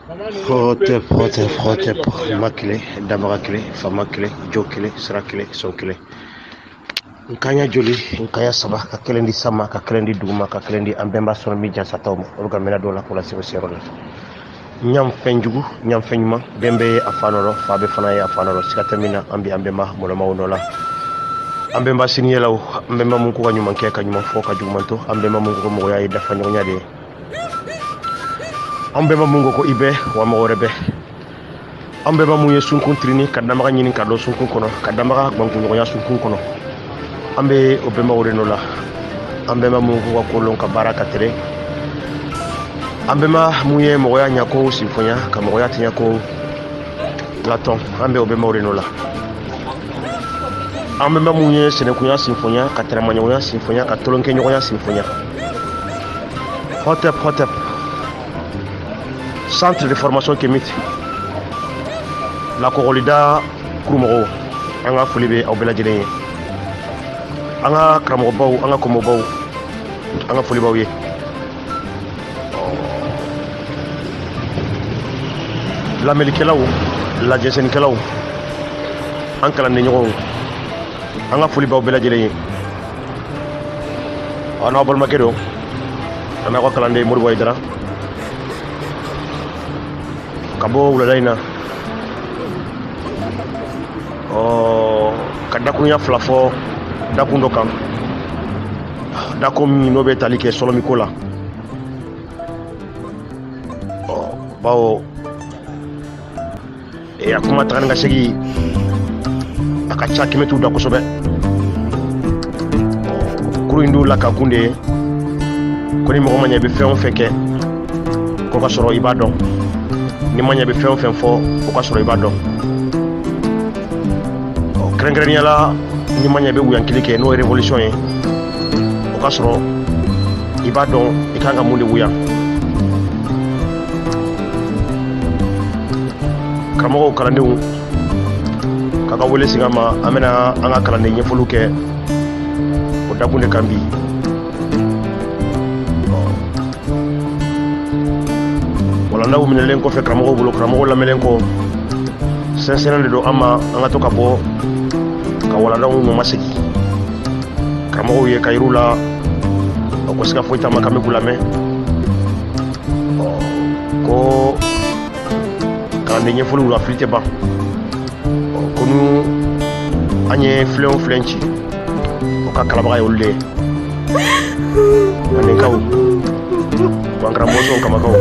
Frotte, makile, dabara kile, fama kile, jo kile, sira kile, son kile. Nkanya joli, nkanya saba, ka kelen di sama, ka kelen di duguma, ka kelen di an bɛnba sɔrɔ min jansa taw ma olu ka mɛnɛ dɔw la k'o la sɛbɛ siyɔrɔ la. Ɲam fɛn jugu, ɲam fɛn ɲuman, bɛn bɛ ye a fa nɔ la, fa bɛ fana ye a fa nɔ la, siga tɛ min na an bɛ an bɛnba mɔlɔmaw nɔ la. An bɛnba siniyɛlaw, an bɛnba mun ko ka ɲuman kɛ ka ɲuman fɔ ka juguman to, an bɛnba mun ko mɔgɔya ye dafa ɲɔgɔnya de ye. An bɛnba mun ko i bɛ wa mɔgɔ wɛrɛ bɛ. An bɛnba mun ye sunkun tirini ka damaga ɲini ka don sunkun kɔnɔ, ka damaga gbankunɲɔgɔnya sunkun kɔnɔ. An bɛ o bɛnbaw de nɔ la. An bɛnba mun ko ka kolon ka baara ka tɛrɛ. An bɛnba mun ye mɔgɔya ɲako sinfonya ka mɔgɔya tiɲako latɔn. An bɛ o bɛnbaw de nɔ la. An bɛnba mun ye sɛnɛkunya sinfonya ka tɛrɛmaɲɔgɔnya sinfonya ka tolonkɛɲɔgɔnya sinfonya. Hotep centre de formation Kemiti. La kɔgɔlida kurumɔgɔw an ka foli bɛ aw bɛɛ lajɛlen ye. An ka karamɔgɔbaw, an ka kɔmɔbaw, an ka foli b'aw ye. Lamɛnnikɛlaw, lajɛsɛnnikɛlaw, an kalanden ɲɔgɔnw, an ka foli b'aw bɛɛ lajɛlen ye. N'aw balimakɛ don, an b'aw ka kalanden Modibo Ayidara ka bɔ wulada in na. Ka dakurunya fila fɔ dakun dɔ kan. Dakun min n'o bɛ tali kɛ sɔlɔmiko la. Bawo a kuma taga ni ka segin a ka ca kɛmɛtiw da kosɛbɛ. Kuru in dun la ka kun de ye ko ni mɔgɔ ma ɲɛ i bɛ fɛn o fɛn kɛ k'o ka sɔrɔ i b'a dɔn. Ni ma ɲɛ i bɛ fɛn o fɛn fɔ o ka sɔrɔ i b'a dɔn. Kɛrɛnkɛrɛnnenya la ni ma ɲɛ i bɛ wuyankili kɛ n'o ye révolution ye o ka sɔrɔ i b'a dɔn i kan ka mun de wuya. Karamɔgɔw, kalandenw, k'a ka wele sigi an ma, an bɛna an ka kalanden ɲɛfɔliw kɛ o dakun de kan bi. Walandaw minɛlen kɔfɛ karamɔgɔw bolo, karamɔgɔw lamɛnlen kɔ, sinsɛnnin de don an ma an ka to ka bɔ ka walandaw nɔma segin. Karamɔgɔw ye ka yir'u la o ko siga foyi t'a ma k'an bɛ k'u lamɛn. Ko kalanden ɲɛfɔliw la fili tɛ ban. Ko nu an ye filen o filen ci o ka kalabaga ye olu de ye. Mandenkaw, wankaramɔgɔsɔnw, kamakaw,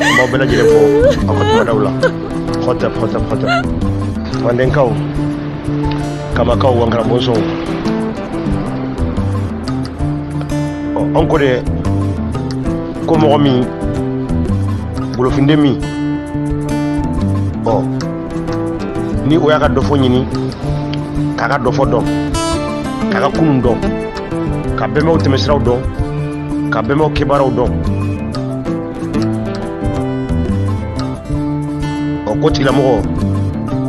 an b'aw bɛɛ lajɛlen fɔ aw ka tumadaw la. Hotep. Mandenkaw, kamakaw, wankaramɔgɔsɔnw. An ko de ko mɔgɔ min, bolofinden min, ni o y'a ka dɔfɔ ɲini k'a ka dɔfɔ dɔn, k'a ka kunun dɔn, ka bɛnbaw tɛmɛsiraw dɔn, ka bɛnbaw kibaruyaw dɔn. Ko tigilamɔgɔ,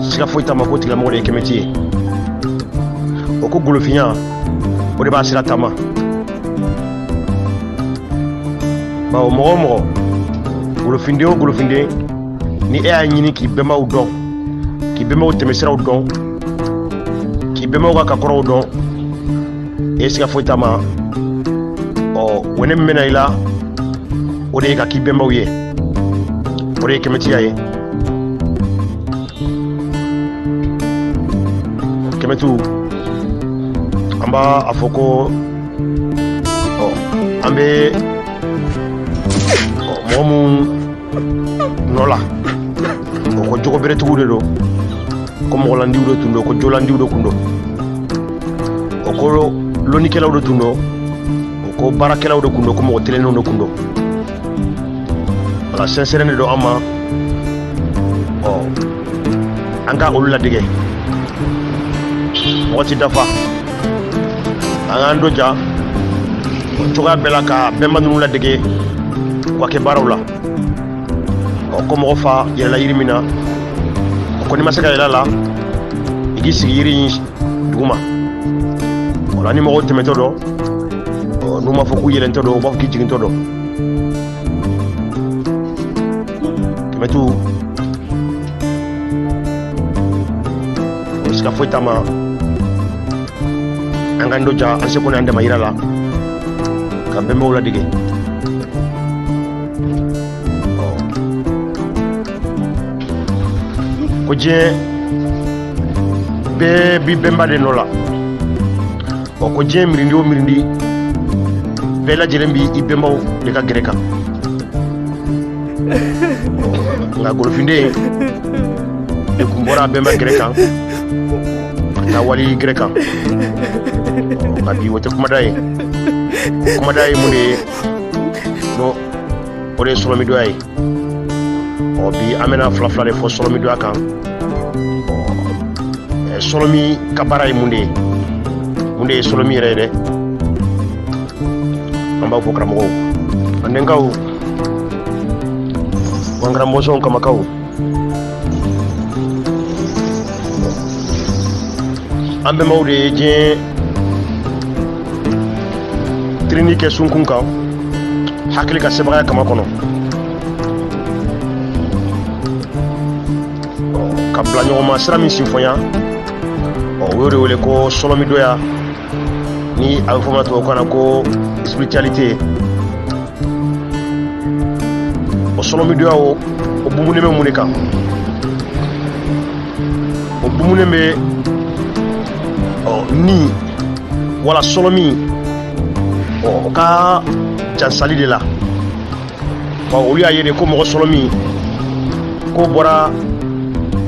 siga foyi t'a ma ko tigilamɔgɔ de ye Kɛmɛti ye. O ko golofinya o de b'a sira taama. Bawo mɔgɔ o mɔgɔ, golofinden o golofinden, ni e y'a ɲini k'i bɛnbaw dɔn, k'i bɛnbaw tɛmɛsiraw dɔn, k'i bɛnbaw ka kakɔrɔw dɔn, e siga foyi t'a ma. Wɛnɛ min bɛna i la o de ye ka k'i bɛnbaw ye, o de ye Kɛmɛtiya ye. Kɛmɛtiw, an b'a a fɔ ko an bɛ mɔgɔ mun nɔ la o ko jogo beretigiw de don, ko mɔgɔlandiw de tun don, ko jolandiw de tun don, o ko lonikɛlaw de tun don, o ko baarakɛlaw de tun don, ko mɔgɔ telennenw de tun don. Wala, sinsɛnnen de don an ma an ka olu ladege. Mɔgɔ ti dafa, an k'an doja o cogoya bɛɛ la ka bɛnba ninnu ladege u ka kɛ baaraw la. Ko mɔgɔ fa yɛlɛla yiri min na, o ko n'i ma se ka yɛlɛ a la i k'i sigi yiri in duguma. Ola, ni mɔgɔw tɛmɛtɔ dɔn, n'u m'a fɔ k'u yɛlɛntɔ dɔn u b'a fɔ k'i jigintɔ dɔn. mais tout ska foi tama angando ja ase ko nande mayira la ka bembe wala dige ko je be bi bemba de nola ko je mirindi o mirindi be la jelembi ibemba de ka greka nga golfinde e kumbora bemba greka na wali greka ngabi wote kumadai munde no ore solomi do ay o bi amena flafla de fo solomi do kan solomi kabaray munde solomi rede amba fo kramo ande ngaw wangra moson kama kaw ambe mawde je trinike sunkun kan hakili ka sebaya kama kono ka bla nyoma sira min sinfonya wore wole ko solomi doya ni alfoma to kana ko spiritualité o solomi doya o bumune me munika o bumune me ni wala solomi ka jansali de la olu y'a yere ko mɔgɔ solomi ko bɔra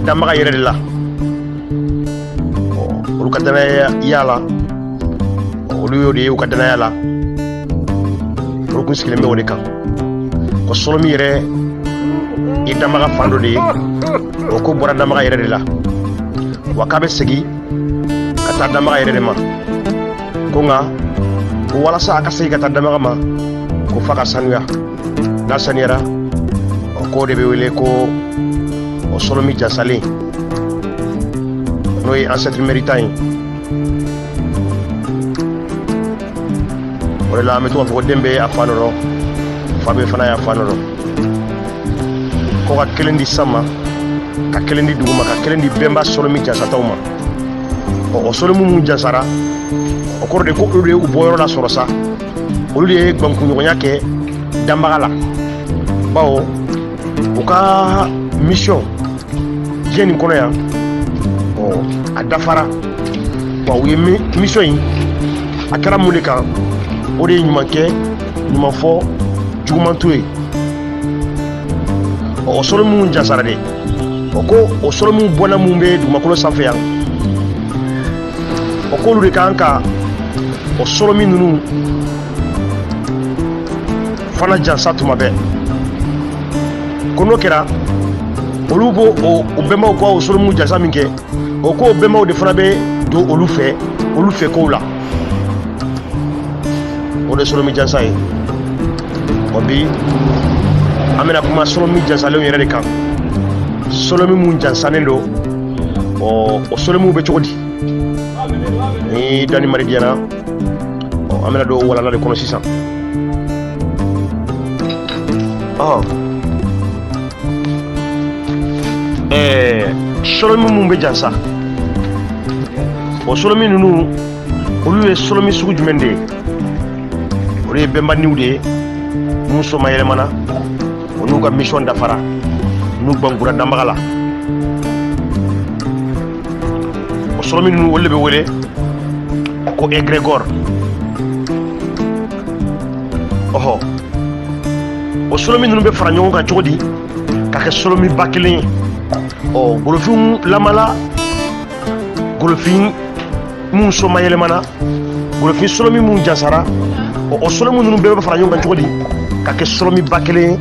damaga yɛrɛ de la olu ka danaya la olu y'o de ye u ka danaya la olu kun sigilen bɛ o de kan ko solomi yɛrɛ i damaga fan dɔ de ye o ko bɔra damaga yɛrɛ de la wa k'a bɛ segin ka taa damaga yɛrɛ de ma ko nka walasa a ka segin ka taa damaga ma ko fa ka sanuya n'a sanuyara ko de bɛ wele ko o solomi jasalen n'o ye ancêtre méritant ye o de la an bɛ to k'a fɔ ko den bɛ a fa nɔrɔ fa bɛ fana y'a fa nɔrɔ ko ka kelen di san ma ka kelen di dugu ma ka kelen di bɛnba solomi jasataw ma o solomi mun jasara o kɔrɔ de ko olu de ye u bɔyɔrɔ la sɔrɔ sa olu de ye gbankunɲɔgɔnya kɛ danbaga la bawo u ka mission diɲɛ nin kɔnɔ yan a dafara wa u ye mission in a kɛra mun de kan o de ye ɲuman kɛ ɲuman fɔ juguman to ye o solomi mun jasara de o ko o solomi bɔnna mun bɛ dugumakolo sanfɛ yan o k'olu de kan ka o solomi ninnu fana jansa tuma bɛɛ ko n'o kɛra olu b'o o bɛnbaw ka o solomi jansa min kɛ o ko o bɛnbaw de fana bɛ don olu fɛ kow la o de solomi jansa ye o bi an bɛna kuma solomi jansalenw yɛrɛ de kan solomi mun jansanen don o solomiw bɛ cogo di ni dani mari diana an bɛna don walala de kɔnɔ sisan solomi mun bɛ jansa o solomi ninnu olu ye solomi sugu jumɛn de ye olu ye bɛnbaniw de ye mun soma yɛlɛmana o n'u ka mission dafara n'u gbangura danbaga la o solomi ninnu olu de bɛ wele ko égrégore o solomi ninnu bɛ fara ɲɔgɔn kan cogo di ka kɛ solomi ba kelen ye golofin lamala golofin mun soma yɛlɛmana golofin solomi mun jasara o solomi ninnu bɛɛ bɛ fara ɲɔgɔn kan cogo di ka kɛ solomi ba kelen ye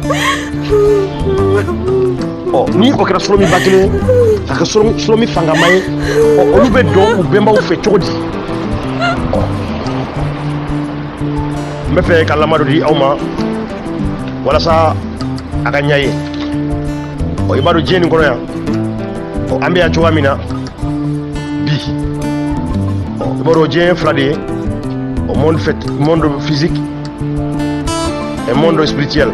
ni o kɛra solomi ba kelen ka kɛ solomi fangama ye olu bɛ dɔn u bɛnbaw fɛ cogo di n bɛ fɛ ka lamado di aw ma walasa a ka ɲa ye i b'a dɔn diɲɛ nin kɔnɔ yan an bɛ yan cogoya min na bi i b'a dɔn diɲɛ fila de ye monde physique et monde spirituel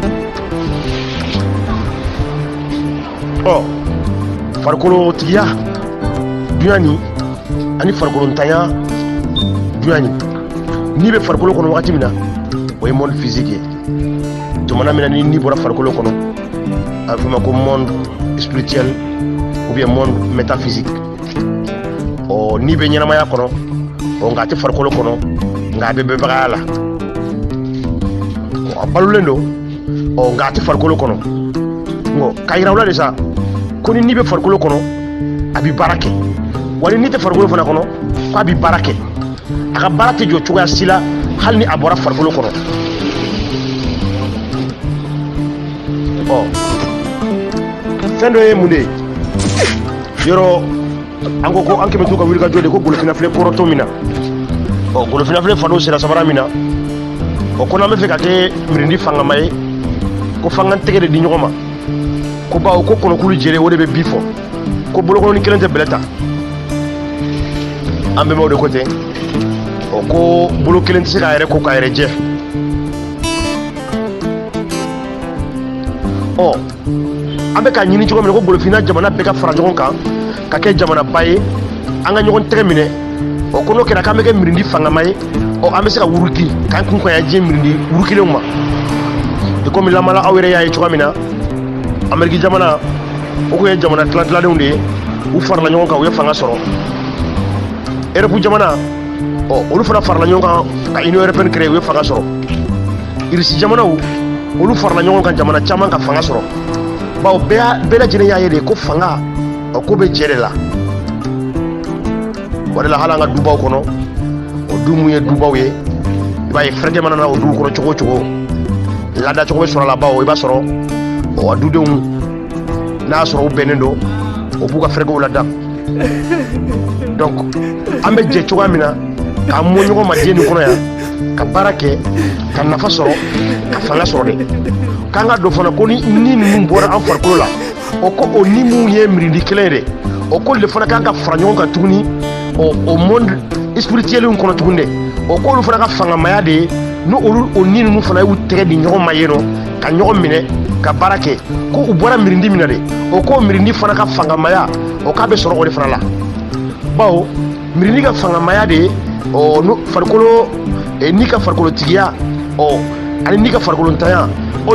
farikolo tigiya dunyani ani farikolo ntanya dunyani ni be farikolo kono wakati mina o ye monde physique tumana mina ni bora farikolo kono a fama ko monde spirituel ou bien monde métaphysique ni be nyama ya kono o ngati farikolo kono ngabe be bagala o balulendo o ngati farikolo kono ngo kayira wala desa koni ni be farikolo kono abi barake wali ni te farikolo fana kono ko abi barake aka barate jo cogoya sila hali ni a bɔra farikolo kɔnɔ fɛn dɔ ye mun de ye yɔrɔ an ko an kɛmɛ to ka wuli ka jɔ de ko golofinafile kɔrɔtɔ min na golofinafile fano sera sabara min na ko n'an bɛ fɛ ka kɛ mirindi fangama ye ko fangan tɛgɛ de di ɲɔgɔn ma ko bawo ko kɔnɔkulu jɛlen o de bɛ bi fɔ ko bolokɔnɔni kelen tɛ bɛlɛ ta an bɛnbaw de ko ten ko bolo kelen tɛ se k'a yɛrɛ ko k'a yɛrɛ jɛ an bɛ ka ɲini cogo min na ko golofina jamana bɛɛ ka fara ɲɔgɔn kan ka kɛ jamanaba ye an ka ɲɔgɔn tɛgɛ minɛ ko n'o kɛra k'an bɛ kɛ mirindi fangama ye an bɛ se ka wuruki k'an kun kɔnya diɲɛ mirindi wuru kelenw ma i komi lamala aw yɛrɛ y'a ye cogo min na Amérique jamana o kun ye jamana tiladenw de ye u farala ɲɔgɔn kan u ye fanga sɔrɔ Europe jamana olu fana farala ɲɔgɔn kan ka Union européenne créer u ye fanga sɔrɔ Irisi jamanaw olu farala ɲɔgɔn kan jamana caman ka fanga sɔrɔ bawo bɛɛ lajɛlen y'a ye de ko fanga ko bɛ jɛ de la o de la hali an ka dubaw kɔnɔ o du mun ye dubaw ye i b'a ye fɛrɛjɛ mana na o duw kɔnɔ cogo o cogo laada cogo bɛ sɔrɔ a la bawo i b'a sɔrɔ a dudenw n'a y'a sɔrɔ u bɛnnen don o b'u ka fɛrɛjɛw lada donc an bɛ jɛ cogoya min na k'an mɔ ɲɔgɔn ma diɲɛ nin kɔnɔ yan ka baara kɛ ka nafa sɔrɔ ka fanga sɔrɔ de k'an ka dɔn fana ko ni ninnu bɔra an farikolo la ko o ni mun ye mirindi kelen ye de ko de fana kan ka fara ɲɔgɔn kan tuguni o monde spirituel kɔnɔ tuguni de k'olu fana ka fangamaya de ye ni o ni ninnu fana y'u tɛgɛ di ɲɔgɔn ma yen nɔ ka ɲɔgɔn minɛ ka baara kɛ ko u bɔra mirindi min na de k'o mirindi fana ka fangamaya k'a bɛ sɔrɔ o de fana la bawo mirindi ka fangamaya de ye farikolo n'i ka farikolo tigiya ani n'i ka farikolo ntanya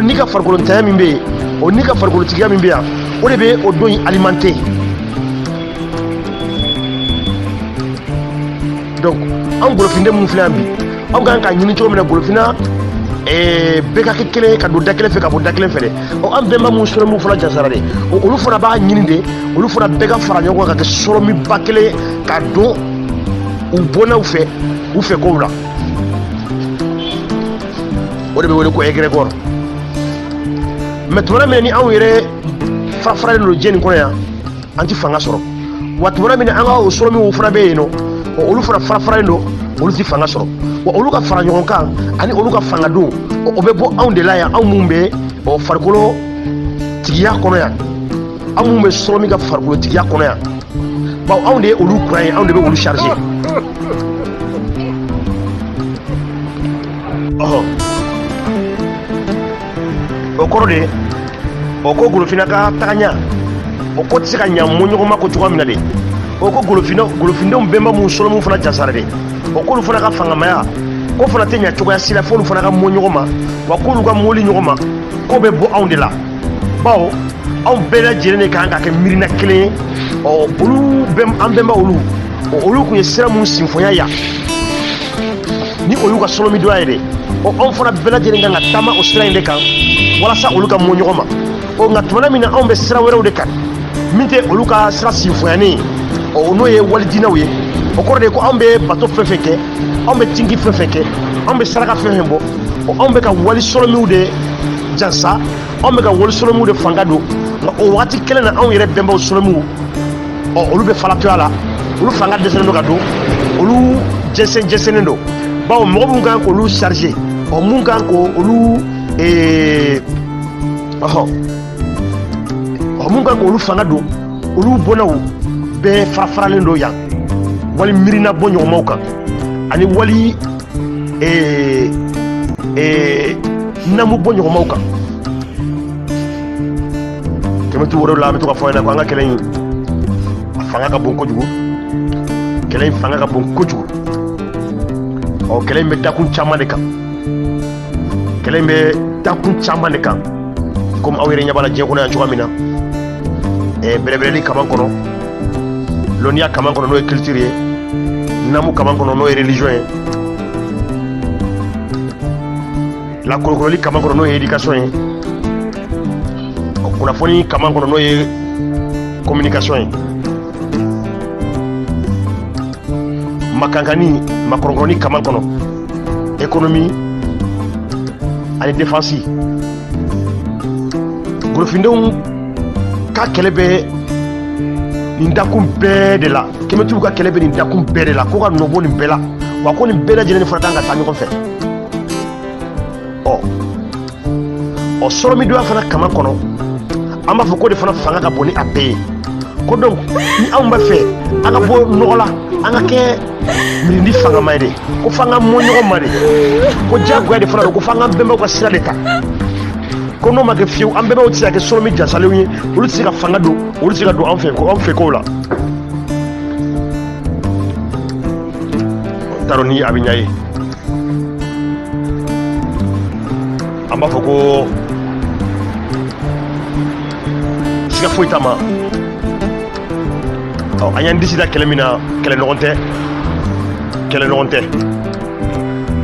n'i ka farikolo ntanya min bɛ yen n'i ka farikolo tigiya min bɛ yan o de bɛ o don in alimenter donc an golofinde mun filɛ yan bi an kan ka ɲini cogo min na golofina bɛɛ ka kɛ kelen ka don da kelen fɛ ka bɔ da kelen fɛ dɛ an bɛnba mun sɔrɔmu fana jasara de olu fana b'a ɲini de olu fana bɛɛ ka fara ɲɔgɔn kan ka kɛ sɔrɔmiba kelen ka don u bɔnnaw fɛ u fɛ kow la o de bɛ wele ko égrégore mais tumana min ni anw yɛrɛ farafaralen don diɲɛ nin kɔnɔ yan an tɛ fanga sɔrɔ wa tumana min an ka o sɔrɔmiw fana bɛ yen nɔ olu fana farafaralen don olu tɛ fanga sɔrɔ wa olu ka fara ɲɔgɔn kan ani olu ka fanga don o bɛ bɔ anw de la yan anw mun bɛ farikolo tigiya kɔnɔ yan anw mun bɛ sɔrɔmi ka farikolo tigiya kɔnɔ yan bawo anw de ye olu kuran ye anw de bɛ olu charger o kɔrɔ de ko golofina ka tagaɲa ko tɛ se ka ɲa mɔ ɲɔgɔn ma ko cogoya min na de ko golofindenw bɛnba mun sɔrɔmu fana jasara de k'olu fana ka fangamaya ko fana tɛ ɲa cogoya si la f'olu fana ka mɔ ɲɔgɔn ma wa k'olu ka mɔli ɲɔgɔn ma ko bɛ bɔ anw de la bawo anw bɛɛ lajɛlen de kan ka kɛ miirina kelen ye an bɛnba olu tun ye sira mun sinfonya yan ni o y'u ka sɔlɔmi dɔ ye de anw fana bɛɛ lajɛlen kan ka taama o sira in de kan walasa olu ka mɔ ɲɔgɔn ma nka tumana min na anw bɛ sira wɛrɛw de kan min tɛ olu ka sira sinfonyanen n'o ye walidinaw ye o kɔrɔ de ko anw bɛ bato fɛn fɛn kɛ anw bɛ tinki fɛn fɛn kɛ anw bɛ saraka fɛn fɛn bɔ anw bɛ ka wali sɔlɔmiw de jansa anw bɛ ka wali sɔlɔmiw de fanga don nka o wagati kelen na anw yɛrɛ bɛnbaw sɔlɔmiw olu bɛ falatoya la olu fanga dɛsɛlen don ka don olu jɛnsɛnnen don bawo mɔgɔ mun kan k'olu charger mun kan k'olu mun kan k'olu fanga don olu bɔnnaw bɛɛ farafaralen don yan wali miirina bɔ ɲɔgɔnmaw kan ani wali namu bɔ ɲɔgɔnmaw kan tu woro la me to ka fo na ko anga kelen fanga ka bon ko jugu kelen fanga ka bon ko jugu o kelen be dakun chama de kan kelen be dakun chama de kan comme awere nyabala je ko na chuma mina e bere kaman kono lonia kaman kono no culture namu kaman kono no religion la kolokoli kaman kono no éducation kuna foni kaman kono no communication makankani makorongoni kaman kono économie ani défense golofindenw ka kɛlɛ bɛ nin dakun bɛɛ de la kɛmɛtigiw ka kɛlɛ bɛ nin dakun bɛɛ de la ko ka nɔbɔ nin bɛɛ la wa ko nin bɛɛ lajɛlen fana kan ka taa ɲɔgɔn fɛ ɔ sɔrɔmidonya fana kama kɔnɔ an b'a fɔ ko de fana fanga ka bon ni a bɛɛ ye ko donc ni anw b'a fɛ an ka bɔ nɔgɔ la an ka kɛ mirindi fangama ye de ko f'an ka mɔ ɲɔgɔn ma de ko diyagoya de fana don ko f'an ka bɛnbaaw ka sira de ta ko n'o ma kɛ fiyewu an bɛnbaaw tɛ se ka kɛ sɔrɔmi jansalenw ye olu tɛ se ka fanga don olu tɛ se ka don an fɛ kow la n t'a dɔn ni a bɛ ɲa ye an b'a fɔ ko siga foyi t'a ma an y'an disi da kɛlɛ min na kɛlɛ ɲɔgɔn tɛ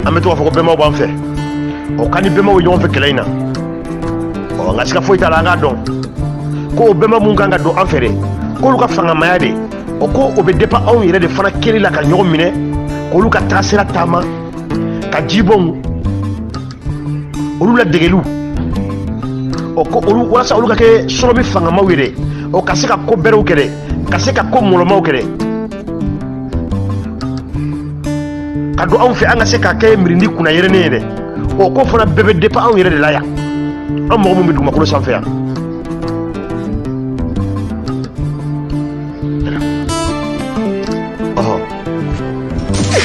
an bɛ to k'a fɔ ko bɛnbaaw b'an fɛ k'an ni bɛnbaaw ye ɲɔgɔn fɛ kɛlɛ in na nka siga foyi t'a la an k'a dɔn ko o bɛnbaaw mun kan ka don an fɛ dɛ k'olu ka fangamaya de ko o bɛ dépend anw yɛrɛ de fana kɛli la ka ɲɔgɔn minɛ k'olu ka taasira taama ka jibɔnw olu la degeliw ko olu walasa olu ka kɛ sɔrɔmi fangamaw ye dɛ ka se ka ko bɛrɛw kɛ dɛ ka se ka ko mɔlɔmaw kɛ dɛ ka don anw fɛ an ka se ka kɛ mirindi kunna yɛrɛnen ye dɛ ko fana bɛɛ bɛ dépend anw yɛrɛ de la yan an mɔgɔ min bɛ dugumakolo sanfɛ yan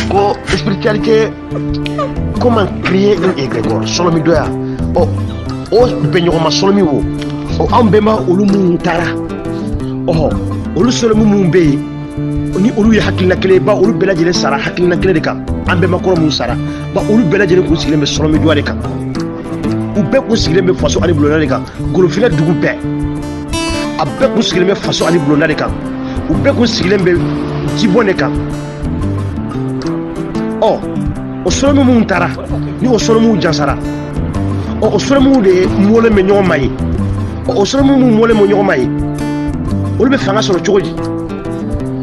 ko spiritualité comment créer un égrégore sɔlɔmidonya o bɛnɲɔgɔnma sɔlɔmi wo an bɛnba olu minnu taara olu sɔlɔmi minnu bɛ yen ni olu ye hakilina kelen ba olu bɛɛ lajɛlen sara hakilina kelen de kan an bɛnba kɔrɔ minnu sara ba olu bɛɛ lajɛlen kun sigilen bɛ sɔlɔmidonya de kan u bɛɛ kun sigilen bɛ faso ani bulonda de kan golofinɛ dugu bɛɛ a bɛɛ kun sigilen bɛ faso ani bulonda de kan u bɛɛ kun sigilen bɛ jibɔn de kan o sɔlɔmi minnu taara ni o sɔlɔmiw jansara o sɔlɔmiw de mɔlen bɛ ɲɔgɔn ma ye o sɔlɔmi minnu mɔlen bɛ ɲɔgɔn ma ye olu bɛ fanga sɔrɔ cogo di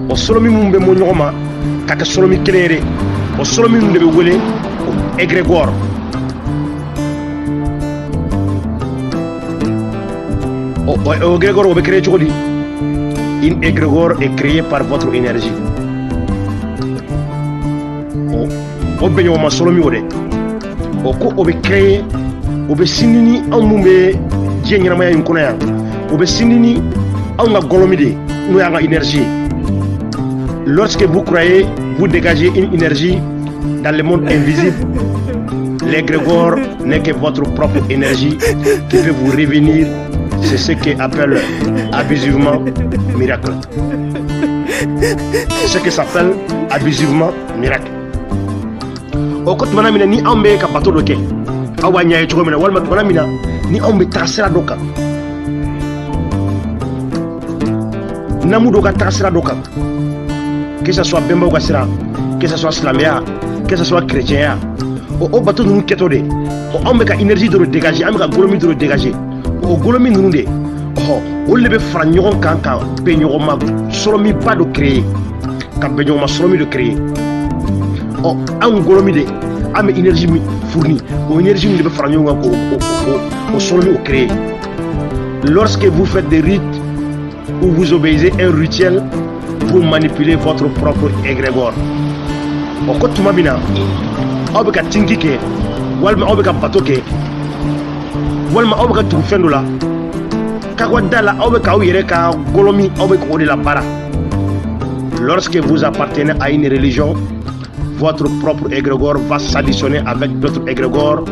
o sɔlɔmi minnu bɛ mɔ ɲɔgɔn ma ka kɛ sɔlɔmi kelen ye de o sɔlɔmi minnu de bɛ wele égrégore o égrégore o bɛ créer cogo di une égrégore est créée par votre énergie o bɛnɲɔgɔnma sɔlɔmi o dɛ ko o bɛ créer o bɛ sindi ni anw minnu bɛ diɲɛ ɲɛnamaya in kɔnɔ yan o bɛ sindi ni anw ka gɔlɔmi de n'o y'an ka énergie ye lorsque vous croyez vous dégagez une énergie dans le monde invisible l'égrégore n'est que votre propre énergie qui peut vous revenir. C'est ce qu'on appelle abusivement miracle. C'est ce que s'appelle abusivement miracle. Au côté de ni ambe ka bateau doke. Awa nyaay chogo mina walma tuma mina ni ambe tasira doka. Namu doka tasira doka. Que ce soit bemba ou kasira, que ce soit islamia, que ce soit chrétien. O bateau nous keto de. O ambe ka énergie de dégager, ambe ka golomi de dégager. O golomi ninnu de olu de bɛ fara ɲɔgɔn kan ka bɛnɲɔgɔnma sɔrɔmi ba dɔ créer ka bɛnɲɔgɔnma sɔrɔmi dɔ créer anw golomi de an bɛ énergie min fourni o énergie min de bɛ fara ɲɔgɔn kan k'o sɔrɔmi o créer lorsque vous faites des rites ou vous obéissez un rituel pour manipuler votre propre égrégore ko tuma min na aw bɛ ka tinki kɛ walima aw bɛ ka bato kɛ walima aw bɛ ka tugu fɛn dɔ la kakɔda la aw bɛ k'aw yɛrɛ ka golomi aw bɛ k'o de la baara lorsque vous appartenez à une religion votre propre égrégore va s'additionner avec d'autres égrégores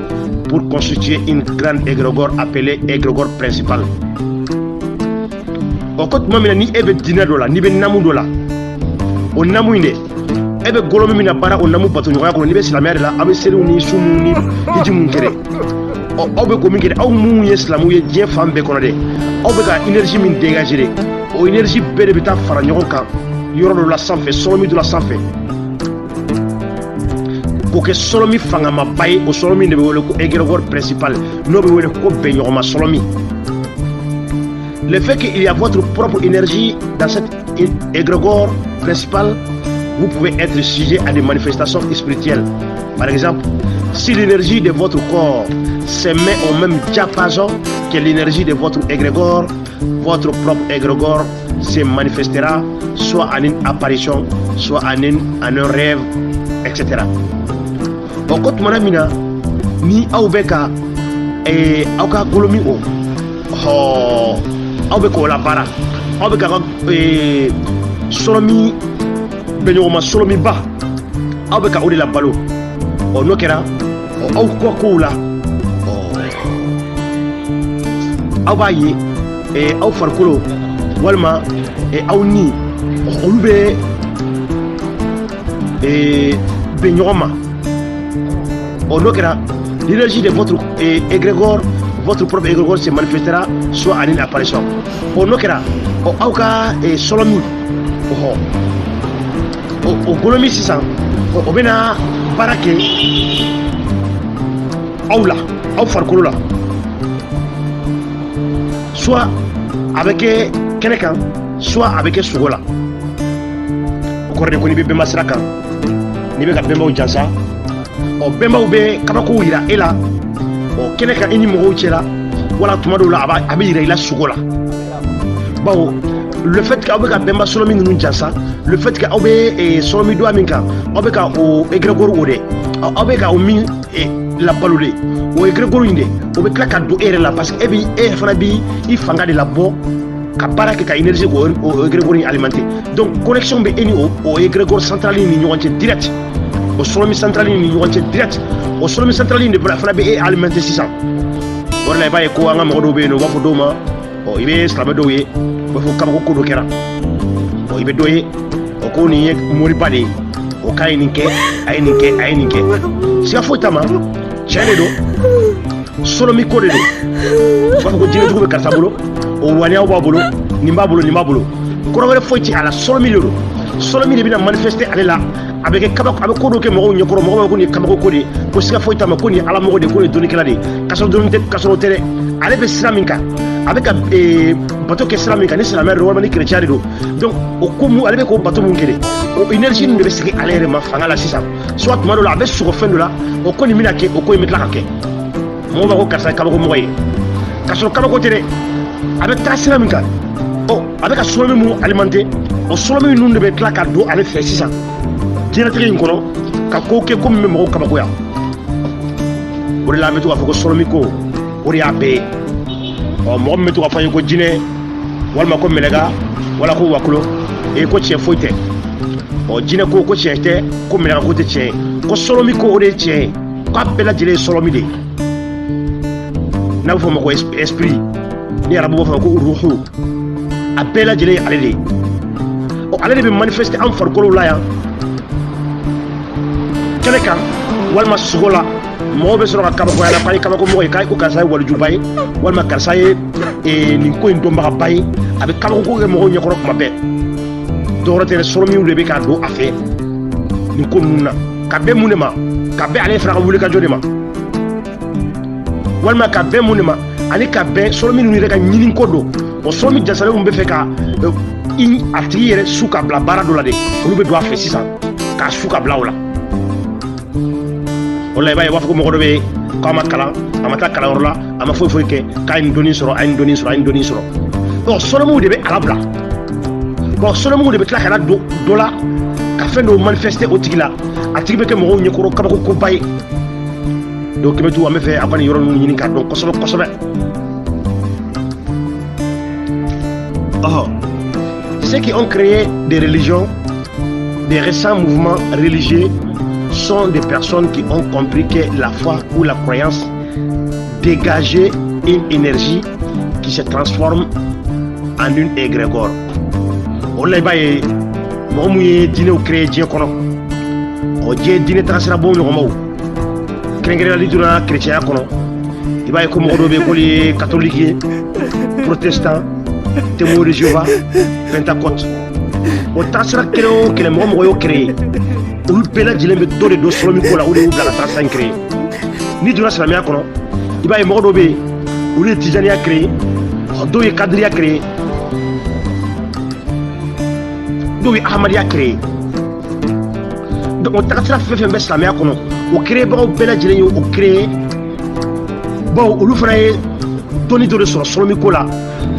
pour constituer une grande égrégore appelée égrégore principale o ko tuma min na ni e bɛ diinɛ dɔ la n'i bɛ namu dɔ la o namu in de e bɛ golo min na baara o namu batoɲɔgɔnya kɔnɔ n'i bɛ silamɛya de la aw bɛ seliw ni sunw ni hiji mun kɛ aw bɛ ko min kɛ aw mun ye silamɛw ye diɲɛ fan bɛɛ kɔnɔ dɛ aw bɛ ka énergie min dégager de o énergie bɛɛ de bɛ taa fara ɲɔgɔn kan yɔrɔ dɔ la sanfɛ sɔlɔmi dɔ la sanfɛ k'o kɛ sɔlɔmi fangamaba ye o sɔlɔmi de bɛ wele ko égrégore principal n'o bɛ wele ko bɛnɲɔgɔnma sɔlɔmi. Le fait qu'il y a votre propre énergie dans cette égrégore principale, vous pouvez être sujet à des manifestations spirituelles. Par exemple, si l'énergie de votre corps se met au même diapason que l'énergie de votre égrégore, votre propre égrégore se manifestera soit en une apparition, soit en un rêve, etc. Au côté de ni aubeka et auka golomi o aw bɛ k'o la baara aw bɛ k'a ka sɔlɔmi bɛnɲɔgɔnma sɔlɔmi ba aw bɛ ka o de la balo n'o kɛra aw kɔ kow la aw b'a ye aw farikolo walima aw ni olu bɛ bɛn ɲɔgɔn ma n'o kɛra l'énergie de votre égrégore votre propre égrégore se manifestera soit en une apparition. N'o kɛra aw ka sɔlɔmi o golomi sisan o bɛna baara kɛ aw la aw farikolo la soit a bɛ kɛ kɛnɛ kan soit a bɛ kɛ sogo la o kɔrɔ de ko n'i bɛ bɛnba sira kan n'i bɛ ka bɛnbaw jansa bɛnbaw bɛ kabakow yira e la kɛnɛ kan i ni mɔgɔw cɛla wala tuma dɔw la a bɛ yira i la sogo la bawo le fait que aw bɛ ka bɛnba sɔlɔmi ninnu jansa le fait que aw bɛ sɔlɔmi doya min kan aw bɛ ka o égrégore o de aw bɛ ka o min labalo de o égrégore in de o bɛ tila ka don e yɛrɛ la parce que e fana bɛ i fanga de labɔ ka baara kɛ ka énergie o égrégore in alimenter donc connexion bɛ e ni o égrégore centrale ni ɲɔgɔn cɛ direct o sɔlɔmi centrale ni ɲɔgɔn cɛ direct o sɔlɔmi centrale de fana bɛ e alimenter sisan o de la i b'a ye ko an ka mɔgɔ dɔw bɛ yen nɔ u b'a fɔ dɔw ma i bɛ silamɛ dɔw ye u b'a fɔ kabako ko dɔ kɛra i bɛ dɔ ye o ko nin ye moriba de ye o k'a ye nin kɛ a ye nin kɛ a ye nin kɛ siga foyi t'a ma tiɲɛ de don sɔlɔmi ko de don u b'a fɔ ko jinɛjugu bɛ karisa bolo o waleyaw b'a bolo nin b'a bolo nin b'a bolo kɔrɔ wɛrɛ foyi tɛ a la sɔlɔmi de don sɔlɔmi de bɛna manifester ale la a bɛ kɛ kabako a bɛ ko dɔ kɛ mɔgɔw ɲɛkɔrɔ mɔgɔw b'a fɔ ko nin ye kabako ko de ye ko siga foyi t'a ma ko nin ye alamɔgɔ de ye ko nin ye dɔnnikɛla de ye k'a sɔrɔ dɔnni tɛ k'a sɔrɔ o tɛ dɛ ale bɛ sira min kan a bɛ ka bato kɛ sira min kan ni silamɛ de walima ni chrétien de don donc o ko mun ale bɛ k'o bato mun kɛ de o énergie nin de bɛ segin ale yɛrɛ ma fanga la sisan soit tuma dɔ la a bɛ sɔgɔ fɛn dɔ la o ko nin bɛna kɛ o ko in bɛ tila ka kɛ mɔgɔw b'a ko karisa ye kabako mɔgɔ ye k'a sɔrɔ kabako tɛ dɛ a bɛ taa sira min kan a bɛ ka sɔlɔmi mun alimenter o sɔlɔmi ninnu de bɛ tila ka don ale fɛ sisan diɲɛlatigɛ in kɔnɔ ka ko kɛ ko min bɛ mɔgɔw kabakoya o de la an bɛ to k'a fɔ ko sɔlɔmi ko o de y'a bɛɛ ye mɔgɔ min bɛ to k'a fɔ an ye ko jinɛ walima ko mɛlɛka wala ko wakolo ko tiɲɛ foyi tɛ jinɛ ko tiɲɛ tɛ ko mɛlɛka ko tɛ tiɲɛ ye ko sɔlɔmi ko o de ye tiɲɛ ye k'a bɛɛ lajɛlen ye sɔlɔmi de ye n'a bɛ fɔ o ma ko esprit ni arabu b'a fɔ ko ruhu a bɛɛ lajɛlen ye ale de ye ale de bɛ manifester an farikolo la yan kɛnɛ kan walima sogo la mɔgɔw bɛ sɔrɔ ka kabakoya la k'a ye kabako mɔgɔ ye k'a ko karisa ye walijuba ye walima karisa ye nin ko in dɔnbagaba ye a bɛ kabako ko kɛ mɔgɔw ɲɛkɔrɔ tuma bɛɛ dɔwɛrɛ tɛ sɔlɔmiw de bɛ k'a don a fɛ nin ko ninnu na ka bɛn mun de ma ka bɛn ale fana ka wulikajɔ de ma walima ka bɛn mun de ma ani ka bɛn sɔlɔmi ninnu yɛrɛ ka ɲini ko don o sɔlɔmi jasalenw bɛ fɛ ka a tigi yɛrɛ su ka bila baara dɔ la de olu bɛ don a fɛ sisan k'a su ka bila o la o la i b'a ye u b'a fɔ ko mɔgɔ dɔ bɛ yen k'a ma kalan a ma taa kalanyɔrɔ la a ma foyi foyi kɛ k'a ye nin dɔnni sɔrɔ a ye nin dɔnni sɔrɔ a ye nin dɔnni sɔrɔ sɔlɔmiw de bɛ ala bila sɔlɔmiw de bɛ tila ka na don dɔ la ka fɛn dɔw manifester o tigi la a tigi bɛ kɛ mɔgɔw ɲɛkɔrɔ kabako koba ye donc kɛmɛ tu an bɛ fɛ a ka nin yɔrɔ ninnu ɲini k'a dɔn kosɛbɛ kosɛbɛ. Ceux qui ont créé des religions, des récents mouvements religieux sont des personnes qui ont compris que la foi ou la croyance dégageait une énergie qui se transforme en une égrégore. On l'a baillé, moi mouillé dîner ou créé Dieu kono. O Dieu dîner tracera bon le romo. Créer la liduna chrétien kono. Il va y comme on catholique, protestant, témoin de Jéhovah, Pentecôte. O tracera créé que les mots moyo créé. Ou pela dîner me donne de solomi kola ou de la trace créé. Ni du la mia kono. Il va y modobe. Ou les Tijani a créé. Do ye Kadri a créé. Do ye Ahmadi a créé. Donc on t'a fait un best la mia kono. O créé ba o bela dîner o créé. Bon, olu fana ye dɔnni dɔ de sɔrɔ solomi ko la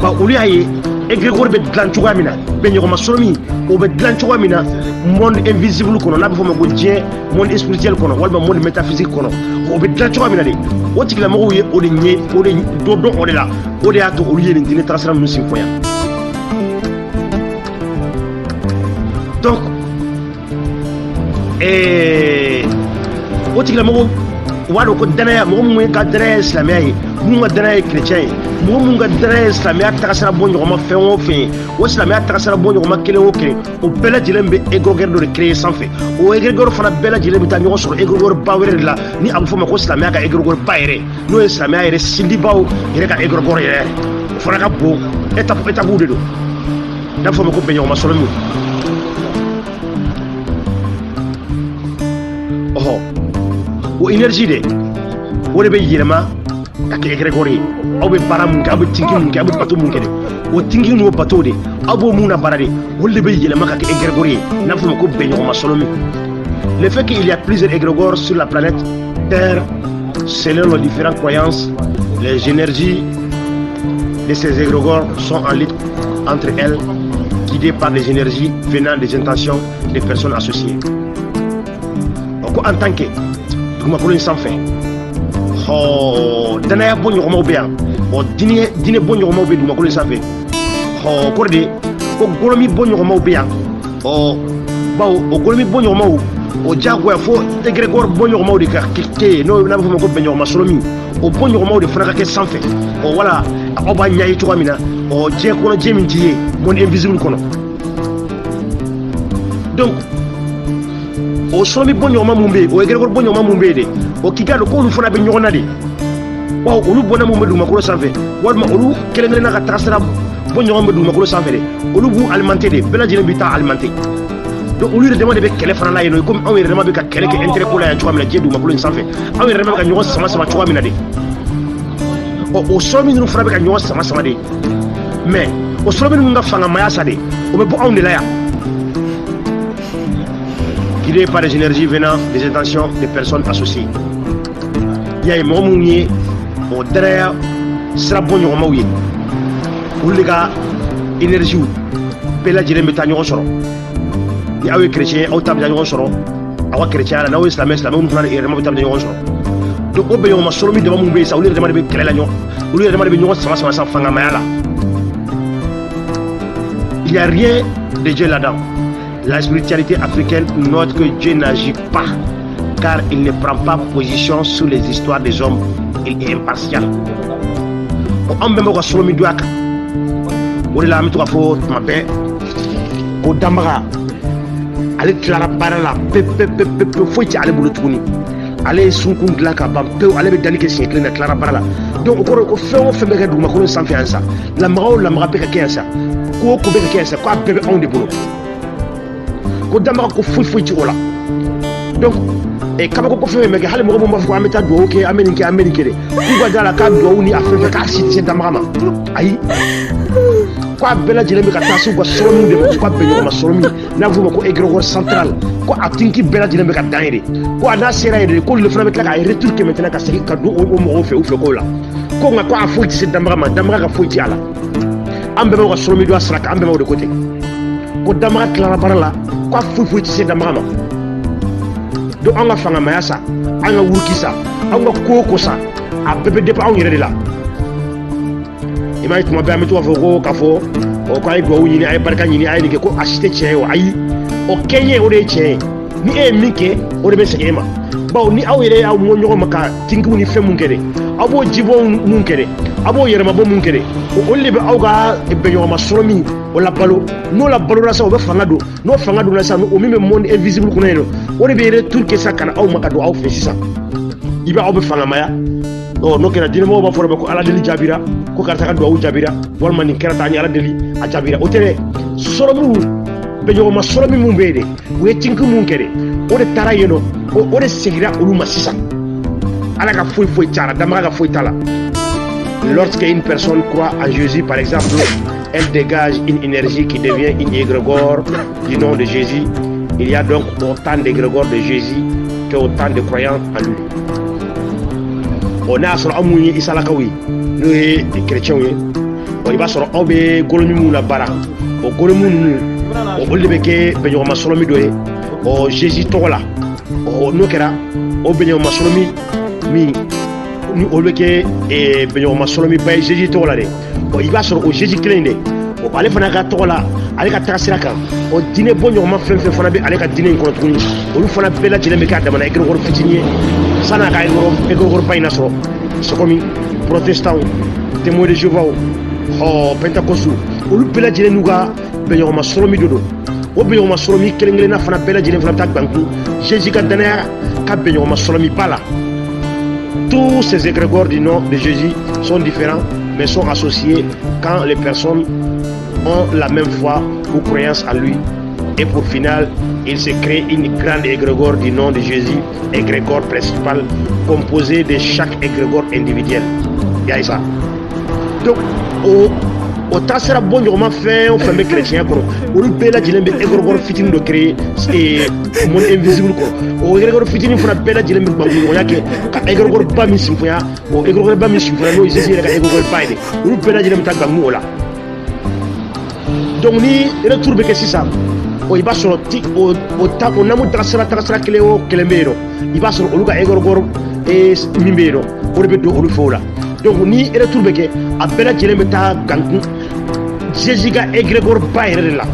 ba olu y'a ye égrégore bɛ dilan cogoya min na bɛnɲɔgɔnma solomi o bɛ dilan cogoya min na monde invisible kɔnɔ n'a bɛ fɔ o ma ko diɲɛ monde spirituel kɔnɔ walima monde métaphysique kɔnɔ o bɛ dilan cogoya min na de o tigilamɔgɔw ye o de ɲɛ o de dɔ dɔn o de la o de y'a to olu ye nin diinɛ taasira ninnu sen fɔ yan donc o tigilamɔgɔw wado ko danaya mo mu ka danaya islamia ye mu ka danaya chrétien ye mu ka danaya islamia tagasara bo nyoma fɛn o fɛn o islamia tagasara bo nyoma kelen o kelen o bɛɛ lajɛlen bɛ égrégore dɔ de créer sanfɛ o égrégore fana bɛɛ lajɛlen bɛ taa ɲɔgɔn sɔrɔ égrégore ba wɛrɛ de la ni a bɛ fɔ o ma ko islamia ka égrégore ba yɛrɛ n'o ye islamia yɛrɛ sindibaw yɛrɛ ka égrégore yɛrɛ o fana ka bon étape de don n'a bɛ fɔ o ma ko bɛnɲɔgɔnma sɔrɔmu ɔhɔ o énergie de o de bɛ yɛlɛma ka kɛ égrégore ye aw bɛ baara mun kɛ aw bɛ tinki mun kɛ aw bɛ bato mun kɛ de o tinki n'o bato de aw b'o mun na baara de o de bɛ yɛlɛma ka kɛ égrégore ye n'a fɔ o ma ko bɛnɲɔgɔnma sɔlɔmi le fait qu'il y a plusieurs égrégores sur la planète Terre selon les différentes croyances les énergies de ces égrégores sont en lutte entre elles guidées par les énergies venant des intentions des personnes associées en tant que dugumakolo in sanfɛ danaya bɔ ɲɔgɔnmaw bɛ yan diinɛ bɔ ɲɔgɔnmaw bɛ dugumakolo in sanfɛ kɔrɔ de ko golomi bɔ ɲɔgɔnmaw bɛ yan bawo o golomi bɔ ɲɔgɔnmaw o diyagoya fo égrégore bɔ ɲɔgɔnmaw de ka kɛ n'o n'a bɛ fɔ o ma ko bɛnɲɔgɔnma sɔrɔmi o bɔ ɲɔgɔnmaw de fana ka kɛ sanfɛ wala aw b'a ɲɛ ye cogoya min na diɲɛ kɔnɔ diɲɛ min t'i ye monde invisible kɔnɔ donc o solomi bɔ ɲɔgɔnma mun bɛ yen o égrégore bɔ ɲɔgɔnma mun bɛ yen de o k'i ka dɔn k'olu fana bɛ ɲɔgɔn na de wa olu bɔnna mun bɛ dugumakolo sanfɛ walima olu kelen kelenna ka tagasira bɔ ɲɔgɔn bɛ dugumakolo sanfɛ de olu b'u alimenter de bɛɛ lajɛlen bɛ taa alimenter donc olu yɛrɛ dama de bɛ kɛlɛ fana la yen nɔ komi anw yɛrɛ dama bɛ ka kɛlɛ kɛ intérêt ko la yan cogoya min na diɲɛ dugumakolo in sanfɛ anw yɛrɛ dama bɛ ka ɲɔgɔn sama cogoya min na de o solomi ninnu fana bɛ ka ɲɔgɔn sama de mais o solomi ninnu ka fangamaya sa de o bɛ bɔ anw de la yan guidé par des énergies venant des intentions des personnes associées. Il y a des moments où il y a derrière sera bon ɲɔgɔnmaw ye olu de ka énergie bɛɛ lajɛlen bɛ taa ɲɔgɔn sɔrɔ ni aw ye chrétien aw ta bɛ taa ɲɔgɔn sɔrɔ aw ka chrétien la n'aw ye silamɛ fana yɛrɛ dama bɛ taa ɲɔgɔn sɔrɔ donc o bɛnɲɔgɔnma sɔrɔmi dama mun bɛ yen sa olu yɛrɛ dama de bɛ kɛlɛ la ɲɔgɔn olu yɛrɛ dama de bɛ ɲɔgɔn sama sa fangamaya la il y a rien de Dieu là-dedans. La spiritualité africaine note que Dieu n'agit pas car il ne prend pas position sur les histoires des hommes. Il est impartial. On peut me rassurer mi doaka. On l'a mis trois fois ma paix. Au Damara, allez clara barala, faut y aller boulot tourner. Allez sunkun glaka bam peu allez dani que c'est clair clara barala. Donc on fait me regarder ma colonne sans fiança. La mara pe que ça. Ko be que ça, quoi bébé on de boulot. Ko dama ko foyi ci ola donc kaba ko fɛ mɛ hali mɔgɔ mun b'a fɔ ko an bɛ taa duwawu kɛ Amérique de k'u ka da la k'a duwawu ni a fɛn fɛn k'a si se dama ma ayi ko a bɛɛ lajɛlen bɛ ka taa se u ka sɔrɔmu de ma k'u ka bɛnɲɔgɔnma sɔrɔmu n'a bɛ fɔ o ma ko égrégore central ko a tinki bɛɛ lajɛlen bɛ ka dan ye de ko a n'a sera yɛrɛ de k'olu fana bɛ tila k'a retourner maintenant ka segin ka don o mɔgɔw fɛ u fɛ k'o la ko nka ko a foyi tɛ se dama ma dama ka foyi tɛ a la an bɛɛ bɛ ka sɔrɔmu don a sira kan an bɛɛ bɛ o de ko ten ko dama tilara baara la ko a foyi tɛ se dama ma donc an ka fangamaya sa an ka wuruki sa an ka ko sa a bɛɛ bɛ dépend anw yɛrɛ de la i m'a ye tuma bɛɛ an bɛ to k'a fɔ ko k'a ye duwawu ɲini a ye barika ɲini a ye nin kɛ ko a si tɛ tiɲɛ ye o ayi o kɛɲɛ o de ye tiɲɛ ye ni e ye min kɛ o de bɛ segin e ma bawo ni aw yɛrɛ y'aw mɔ ɲɔgɔn ma ka tinkiw ni fɛn mun kɛ de abo jibon mun kede abo yerma bo mun kede o libe awga be yoma soromi o la balo no la balo rasa o be fanga do no fanga do rasa no o mime monde invisible kuna no o de be retour ke sakana aw makado aw fe sisa iba aw be fanga maya o no kera dina mo ba foro be ko ala deli jabira ko karta ka do aw jabira wal man ni kerata ni ala deli a jabira o tere soromu be yoma soromi mun be de o yetinki mun kede o de tara yeno o de segira olu masisa ala ka foi tara dama ka foi tala. Lorsque une personne croit en Jésus, par exemple, elle dégage une énergie qui devient une égrégore du nom de Jésus. Il y a donc autant d'égrégores de Jésus qu'autant de croyants en lui. On a sur Amouni Isalakawi, nous chrétiens, on va sur Obe Golomimu la bara, au Golomu, au Olebeke, Benyoma Solomi Doé, au Jésus Tola, au Nokera, au Benyoma Solomi Mi. Ni oleke e benyo masolomi bay Jésus to la de o iba soro o Jésus clean de o ale fana ka to la ale ka tasira kan o dine bonyo ma fen fana be ale ka dine ko tuni olu fana bela jele me ka damana egro gor fitini sana ka egro gor bay na soro so komi protestant témoin de Jéhovah o pentecostu olu bela jele nuga benyo masolomi dodo o benyo masolomi kelengele na fana bela jele fana ta banku Jésus ka dana ka benyo masolomi pala. Tous ces égrégores du nom de Jésus sont différents, mais sont associés quand les personnes ont la même foi ou croyance en lui. Et pour final, il se crée une grande égrégore du nom de Jésus, égrégore principal, composé de chaque égrégore individuel. Il y a ça. Donc, au temps sera bon de faire un fameux chrétien quoi au bela jilembe égrégore fitine de créer et monde invisible quoi au égrégore fitine fera bela jilembe bangu on yake ka égrégore ba mi simfoya au égrégore ba mi simfoya no Jésus ka égrégore ba ide au bela jilembe ta bangu ola donc ni retour be que c'est ça o iba sur o ta on amu trasera cleo kelembero iba sur oluka égrégore et mimbero o be do o fola donc ni retour be que a bela jilembe ta gangu Jésus a égrégore ba yere la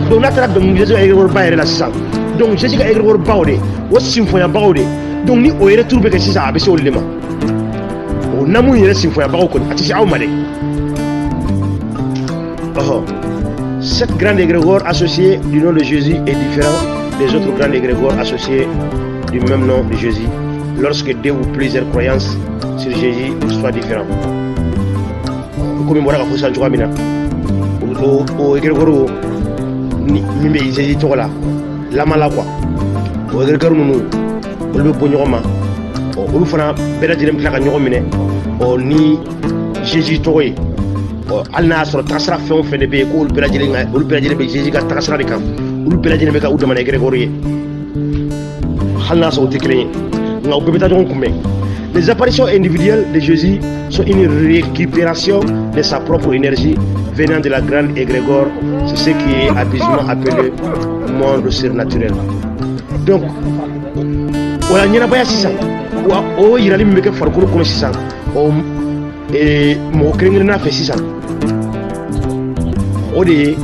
donc na tara donc Jésus a égrégore ba yere la ça donc Jésus a égrégore ba ode o simfoya ba ode donc ni o retour be que c'est ça abese o lema o namu yere simfoya ba ko ati aw male cette grande égrégore associée du nom de Jésus est différent des autres grandes égrégores associées du même nom de Jésus lorsque deux ou plusieurs croyances sur Jésus soient différents. Comme moi, je suis en train au égrégore ni me Jésus to la la mala quoi au égrégore nous le bonhomma au fana bela dilem klaka nyomine o ni Jésus to yi alna so tasra fon fene be ko ul bela dilem be Jésus ka tasra de kam ul bela dilem ka udama égrégore yi halna so tikre ngaw be ta don kumé. Les apparitions individuelles de Jésus sont une récupération de sa propre énergie venant de la grande égrégore. C'est ce qui est habilement appelé monde surnaturel. Donc, voilà, il n'y a pas de ça. Il y a des gens qui font comme ça. Et mon crâne n'a fait ça. On est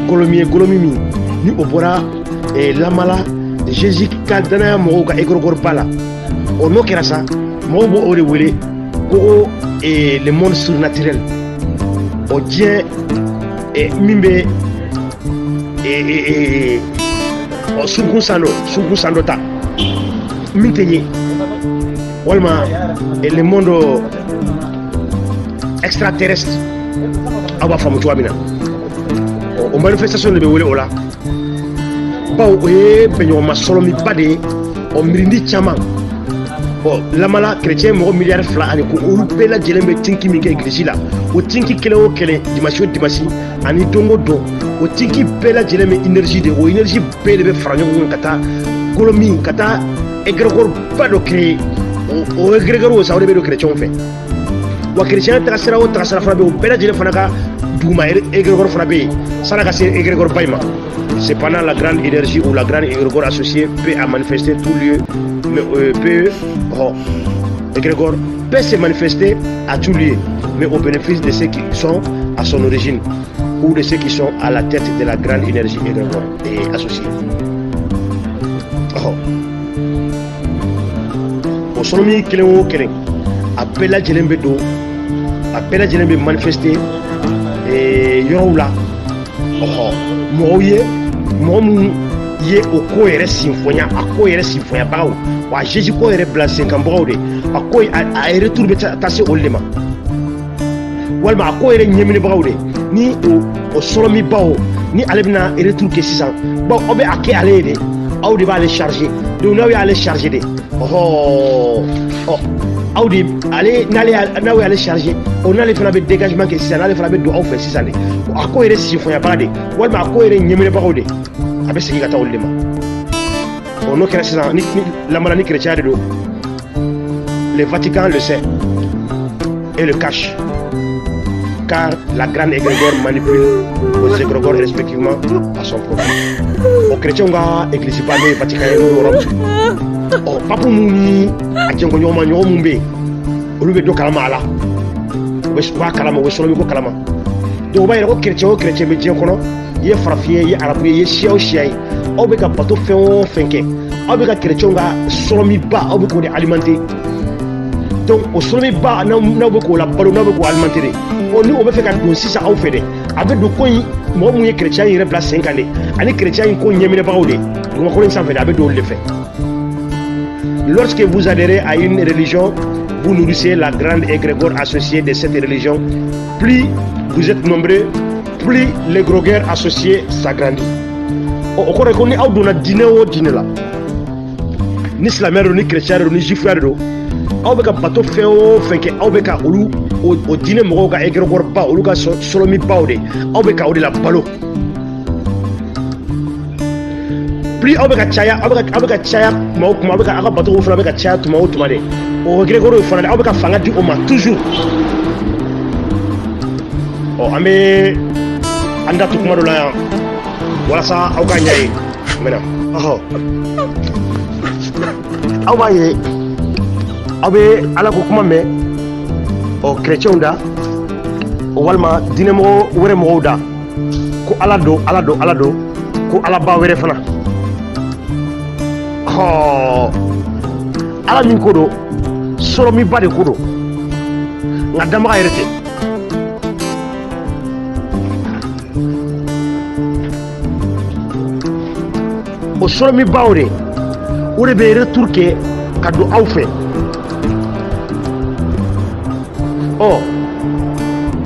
Golomimi, ni Obora et Lamala, Jésus qui a donné un mot à égrégore Bala. On n'a pas ça. Moi, et le monde surnaturel au Dieu et mimbe et au sunkusando ta mintenye walma et le monde extraterrestre aba famu tuamina o manifestation de wele ola bawo e benyo masolomi bade o mirindi chama lamala chrétien mo milliard fla ani ko ulu bela jelembe tinki mi ke église la o tinki kele o kele dimanche ani dongo do o tinki bela jelembe énergie de o énergie bele be franyo kata golomi kata égrégore pas de créer o égrégore o sa o be do chrétien fait wa chrétien trasera fra be o bela jelembe fanaka duma égrégore fra be sanaka c'est égrégore paima. Cependant, la grande énergie ou la grande égrégore associée peut manifester tout lieu, égrégore peut se manifester à tout lieu, mais au bénéfice de ceux qui sont à son origine ou de ceux qui sont à la tête de la grande énergie égrégore et associée. Au solomi kelen a bɛɛ lajɛlen bɛ don a bɛɛ lajɛlen bɛ manifester yɔrɔw la mɔgɔw ye mɔgɔ minnu ye o ko yɛrɛ sinfonya a ko yɛrɛ sinfonyabagaw wa Jésus ko yɛrɛ bila senkanbagaw de a ko a retour bɛ taa se olu de ma walima a ko yɛrɛ ɲɛminɛbagaw de ni o sɔrɔmibaw ni ale bɛna retour kɛ sisan bawo aw bɛ a kɛ ale ye de aw de b'ale charger donc n'aw y'ale charger de aw de ale n'aw y'ale charger n'ale fana bɛ dégagement kɛ sisan n'ale fana bɛ don aw fɛ sisan de a ko yɛrɛ sinfonyabaga de walima a ko yɛrɛ ɲɛminɛbagaw de a bɛ segin ka taa olu de ma n'o kɛra sisan ni lamara ni chrétien de don le Vatican le sait et le cache car la grande égrégore manipule aux égrégores respectivement à son profit. Aux chrétiens ka église ba n'o ye Vatican ye n'o ye Rome pape mun ni a jɛnkoɲɔgɔnma ɲɔgɔn mun bɛ yen olu bɛ dɔ kalama a la u b'a kalama u bɛ sɔlɔmi ko kalama donc o b'a yira ko chrétien o chrétien bɛ diɲɛ kɔnɔ i ye farafin ye i ye arabu ye i ye siya o siya ye aw bɛ ka bato fɛn o fɛn kɛ aw bɛ ka chrétien ka sɔlɔmiba aw bɛ k'o de alimenter donc o sɔlɔmiba n'aw bɛ k'o la balo n'aw bɛ k'o alimenter de ni o bɛ fɛ ka don sisan aw fɛ dɛ a bɛ don ko in mɔgɔ mun ye chrétien yɛrɛ bila sen kan de ani chrétien in ko ɲɛminɛbagaw de dugumakolo in sanfɛ de a bɛ don olu de fɛ. Lorsque vous adhérez à une religion, vous nourrissez la grande égrégore associée de cette religion. Plus vous êtes nombreux, plus l'égrégore associé s'agrandit. O kɔrɔ ye ko ni aw donna diinɛ o diinɛ la ni silamɛya don ni chrétien don ni juifuya don aw bɛ ka bato fɛn o fɛn kɛ aw bɛ ka olu o diinɛ mɔgɔw ka égrégore ba olu ka sɔlɔmibaw de aw bɛ ka o de la balo. Plus aw bɛ ka caya tuma o tuma aw ka bateau fana bɛ ka caya tuma o tuma de o égrégore fana de aw bɛ ka fanga di o ma toujours an bɛ an da to kuma dɔ la yan walasa aw ka ɲɛ ye maintenant aw b'a ye aw bɛ ala ko kuma mɛn chrétienw da walima diinɛmɔgɔ wɛrɛ mɔgɔw da ko ala don ko ala ba wɛrɛ fana ala min ko don sɔrɔmiba de ko don nka damaga yɛrɛ tɛ o sɔrɔmibaw de o de bɛ retour kɛ ka don aw fɛ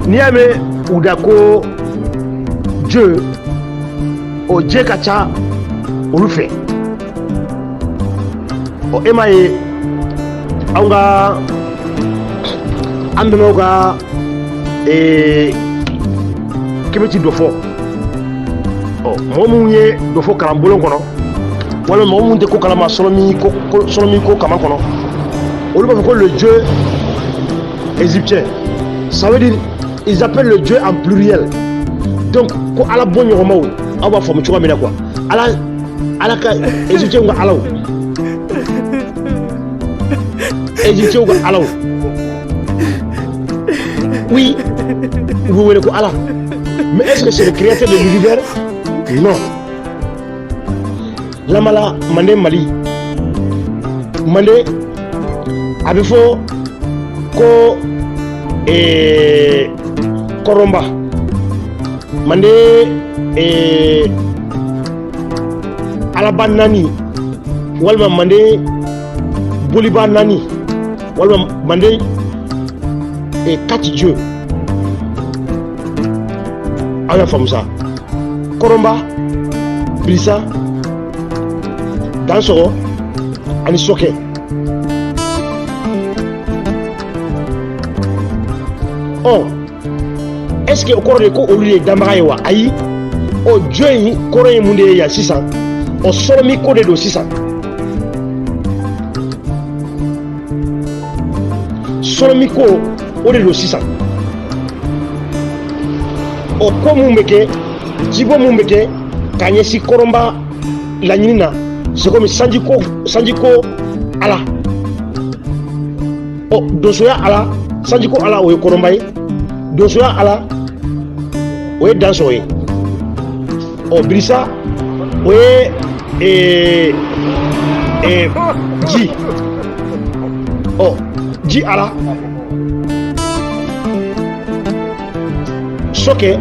n'i y'a mɛn u da ko Dieu o Dieu ka ca olu fɛ e m'a ye an bɛnbaw ka kɛmɛti dɔ fɔ mɔgɔ minnu ye dɔ fɔ kalanbolo kɔnɔ walima mɔgɔ minnu tɛ ko kalama sɔlɔmi ko kama kɔnɔ olu b'a fɔ ko le Dieu égyptien ça veut dire ils appellent le Dieu en pluriel donc ko ala bɔ ɲɔgɔnmaw aw b'a faamu cogoya min na quoi ala ka égyptien ka alaw égyptien ka alaw oui vous voulez ko ala mais est-ce que c'est le créateur de l'univers? Non. Lamala mande Mali mande a bɛ fɔ ko kɔrɔnba mande alaba naani walima mande boliba naani walima mande quatre dieux aw y'a faamu sa kɔrɔnba bilisa dansɔgɔ ani sɔkɛ est-ce que o kɔrɔ de ko olu ye danbaga ye wa ayi o jɔn in kɔrɔ ye mun de ye yan sisan o sɔrɔmi ko de don sisan sɔrɔmi ko o de don sisan o ko mun bɛ kɛ jibo mun bɛ kɛ k'a ɲɛsin kɔrɔnba laɲini na c'est comme sanjiko ala donsoya ala sanjiko ala o ye kɔrɔnba ye donsoya ala o ye dansɔgɔ ye bilisa o ye ji ji ala soke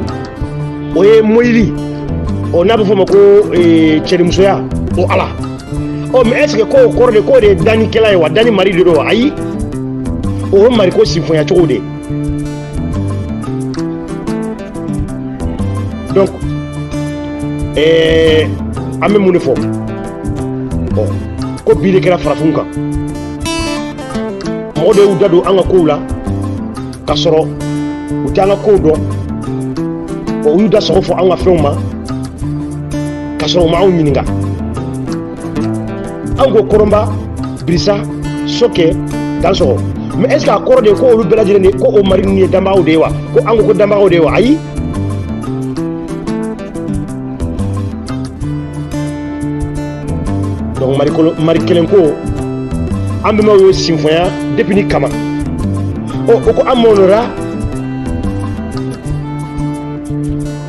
o ye moyili o n'a bɛ fɔ ma ko cɛnimusoya o ala mais est-ce que ko kɔrɔ de ko de ye dannikɛla ye wa danni mari de don wa ayi o ye mari ko sinfonya cogo de donc an bɛ mun de fɔ ko bi de kɛra farafinw kan mɔgɔ dɔw y'u da don an ka kow la k'a sɔrɔ u tɛ an ka kow dɔn u y'u da sago fɔ an ka fɛnw ma k'a sɔrɔ u ma anw ɲininka an ko kɔrɔnba birisa sokɛ dansɔgɔ mais est ce que a kɔrɔ de ye ko olu bɛɛ lajɛlen de ko o mari ninnu ye danbagaw de ye wa ko an ko danbagaw de ye wa ayi donc mari kelen ko an bɛnbaw y'o sinfonya depuis ni kama o ko an mɔnora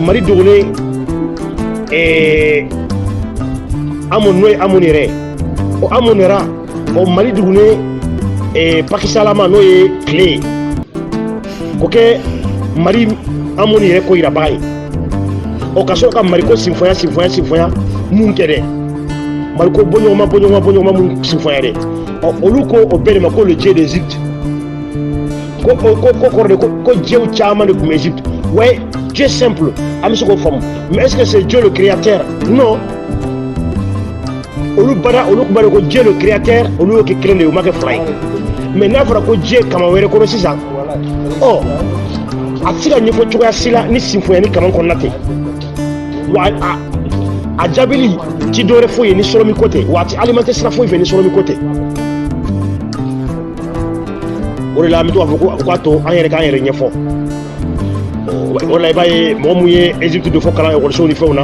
mari dogolen amon n'o ye amon yɛrɛ o amonera o mali dugune pakisalama n'o ye tile ko kɛ mari amon yɛrɛ ko yirabaga ye o ka sɔrɔ ka mari ko sinfonya mun kɛ dɛ mari ko bɔɲɔgɔnma mun sinfonya dɛ olu ko o bɛɛ de ma ko le dieu d'Égypte ko kɔrɔ de ko dieu caman de tun bɛ Égypte ouais Dieu simple an bɛ se k'o faamu mais est-ce que c'est Dieu le créateur non olu bada olu kun b'a dɔn ko Dieu le créateur olu y'o kɛ kelen de ye u ma kɛ fila ye mais n'a fɔra ko Dieu kama wɛrɛ kɔnɔ sisan a tɛ se ka ɲɛfɔ cogoya si la ni sinfonya ni kama kɔnɔna tɛ wa a jaabili ti dɔwɛrɛ foyi ye ni sɔrɔmi ko tɛ wa a tɛ alimenter sira foyi fɛ ni sɔrɔmi ko tɛ o de la an bɛ to k'a fɔ ko k'a to an yɛrɛ k'an yɛrɛ ɲɛfɔ o de la i b'a ye mɔgɔ mun ye Égypte de fɔ kalan ekɔlisow ni fɛnw na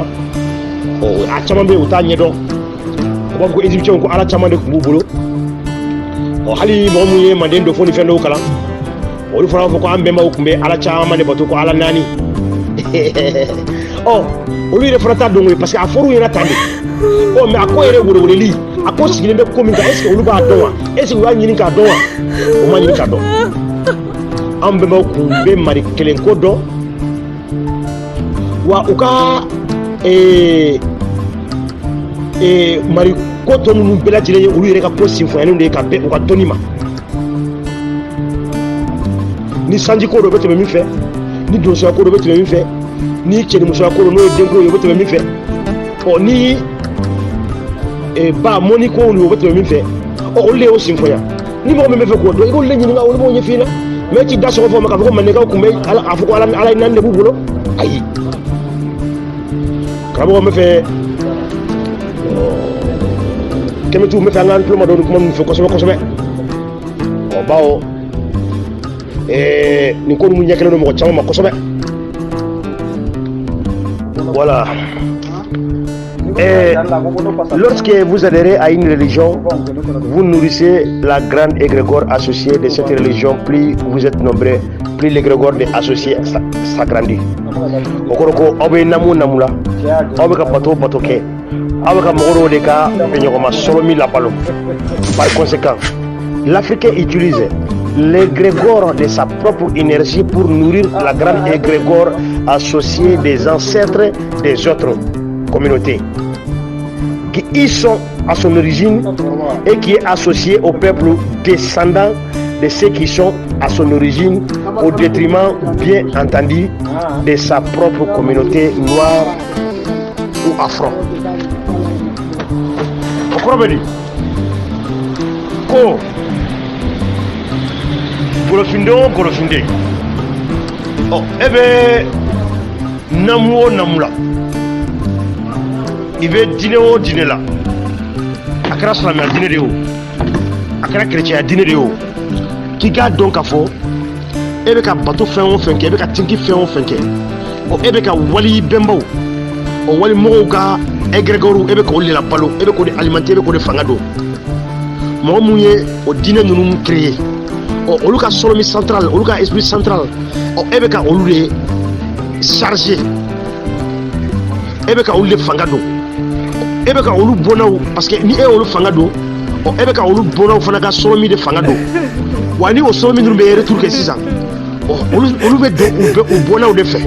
a caman bɛ yen u t'a ɲɛdɔn u b'a fɔ ko Égyptiens ko ala caman de tun b'u bolo hali mɔgɔ mun ye Manden dɔ fɔ ni fɛn dɔw kalan olu fana b'a fɔ ko an bɛnbaw tun bɛ ala caman de bato ko ala naani olu yɛrɛ fana t'a dɔn ko ye parce que a fɔr'u ɲɛna tan de mais a ko yɛrɛ weleweleli a ko sigilen bɛ ko min kan est-ce que olu b'a dɔn wa est-ce que u y'a ɲini k'a dɔn wa u ma ɲini k'a dɔn an bɛnbaw tun bɛ mari kelen ko dɔn wa u ka mari ko tɔ ninnu bɛɛ lajɛlen ye olu yɛrɛ ka ko sinfonyaniw de ye ka bɛn u ka dɔnni ma ni sanji ko dɔ bɛ tɛmɛ min fɛ ni donsoya ko dɔ bɛ tɛmɛ min fɛ ni cɛnimusoya ko dɔ n'o ye denko ye o bɛ tɛmɛ min fɛ ni ba mɔni ko olu o bɛ tɛmɛ min fɛ olu de y'o sinfonya ni mɔgɔ min bɛ fɛ k'o dɔn i k'olu de ɲininka olu b'o ɲɛf'i ɲɛna mais e t'i da sɔgɔ fɔ ma k'a fɔ ko mandenkaw tun bɛ a fɔ ko ala ye naani de b'u bolo ayi karamɔgɔ bɛ fɛ kɛmɛtiw bɛ fɛ an k'an tulo ma don kuma ninnu fɛ kosɛbɛ bawo nin ko ninnu ɲɛ kelen don mɔgɔ caman ma kosɛbɛ voilà. Lorsque vous adhérez à une religion, vous nourrissez la grande égrégore associée de cette religion. Plus vous êtes nombreux, plus l'égrégore des associés s'agrandit. Okoroko obe namu namula, obe ka bateau ke, obe ka moro de ka benyoma solomi la balo. Par conséquent, l'Africain utilise l'égrégore de sa propre énergie pour nourrir la grande égrégore associée des ancêtres des autres communautés qui y sont à son origine et qui est associée au peuple descendant de ceux qui sont à son origine au détriment, bien entendu, de sa propre communauté noire ou afro. Golofunde ebe namu namula ibe dine o dine la akara silamɛya dine de ye o a kɛra kerecɛnya dine de ye o k'i k'a dɔn k'a fɔ e bɛ ka bato fɛn o fɛn kɛ e bɛ ka tinki fɛn o fɛn kɛ e bɛ ka wali bɛnbaw wali mɔgɔw ka égrégore e bɛ k'o de la balo e bɛ k'o de alimenter e bɛ k'o de fanga don mɔgɔ mun ye o diinɛ ninnu créer olu ka solomi central olu ka esprit central e bɛ ka olu de charger e bɛ ka olu de fanga don e bɛ ka olu bɔnnaw parce que ni e olu fanga don e bɛ ka olu bɔnnaw fana ka solomi de fanga don wani o sɔrɔ minnu bɛ retour kɛ sisan olu bɛ don u bɔnnaw de fɛ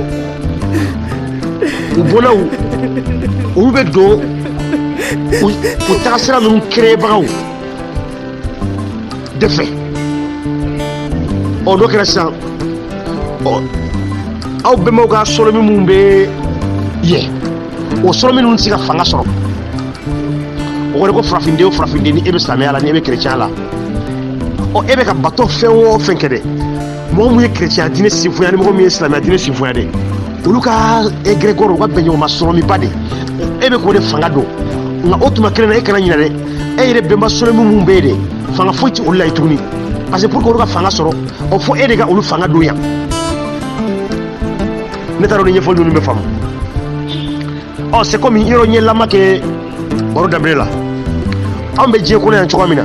u bɔnnaw olu bɛ don u tagasira ninnu créebagaw de fɛ n'o kɛra sisan aw bɛnbaw ka sɔrɔ minnu bɛ ye o sɔrɔ minnu tɛ se ka fanga sɔrɔ o kɔrɔ ko farafinde o farafinde ni e bɛ silamɛya la ni e bɛ chrétien la e bɛ ka bato fɛn o fɛn kɛ dɛ mɔgɔ min ye chrétien diinɛ sinfonya ni mɔgɔ min ye silamɛya diinɛ sinfonya dɛ olu ka égrégore u ka bɛnɲɔgɔnma sɔrɔmiba de e bɛ k'o de fanga don nka o tuma kelen na e kana ɲinɛ dɛ e yɛrɛ bɛnba sɔrɔmi minnu bɛ yen dɛ fanga foyi tɛ olu la yen tuguni parce que pour que olu ka fanga sɔrɔ fo e de ka olu fanga don yan ne t'a dɔn ni ɲɛfɔli ninnu bɛ faamu c'est comme yɔrɔ ɲɛlama kɛ baro daminɛ la anw bɛ diɲɛ kɔnɔ yan cogoya min na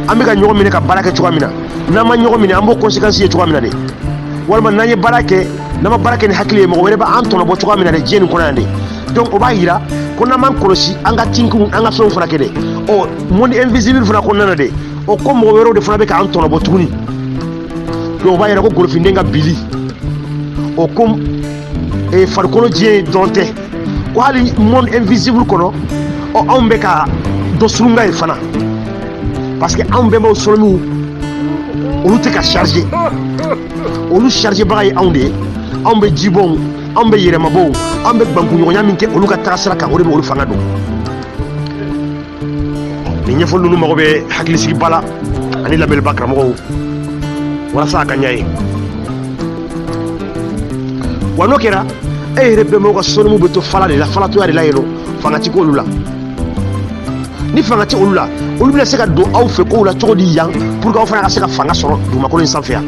an bɛ ka ɲɔgɔn minɛ ka baara kɛ cogoya min na n'an ma ɲɔgɔn minɛ an b'o conséquence ye cogoya min na de walima n'an ye baara kɛ n'an ma baara kɛ ni hakili ye mɔgɔ wɛrɛ b'an tɔnɔbɔ cogoya min na dɛ diɲɛ nin kɔnɔ yan de donc o b'a yira ko n'an m'an kɔlɔsi an ka tinkunw an ka fɛnw fana kɛ dɛ monde invisible fana kɔnɔna na de ko mɔgɔ wɛrɛw de fana bɛ k'an tɔnɔbɔ tuguni donc o b'a yira ko golofinden ka bili ko farikolo diɲɛ dɔrɔn tɛ ko hali monde invisible kɔnɔ anw bɛ ka dɔ surunga ye fana parce que anw bɛnbaw sɔrɔmiw olu tɛ ka charger olu charger baga ye anw de ye anw bɛ jibɔnw anw bɛ yɛrɛmabɔw anw bɛ bankunɲɔgɔnya min kɛ olu ka tagasira kan o de bɛ olu fanga don nin ɲɛfɔli ninnu mago bɛ hakilisigiba la ani lamɛnniba karamɔgɔw walasa a ka ɲa ye wa n'o kɛra e yɛrɛ bɛnbaw ka sɔrɔmiw bɛ to fala de la falatoya de la yen nɔ fanga ti k'olu la ni fanga tɛ olu la olu bɛna se ka don aw fɛ kow la cogo di yan pour que aw fana ka se ka fanga sɔrɔ dugumakolo in sanfɛ yan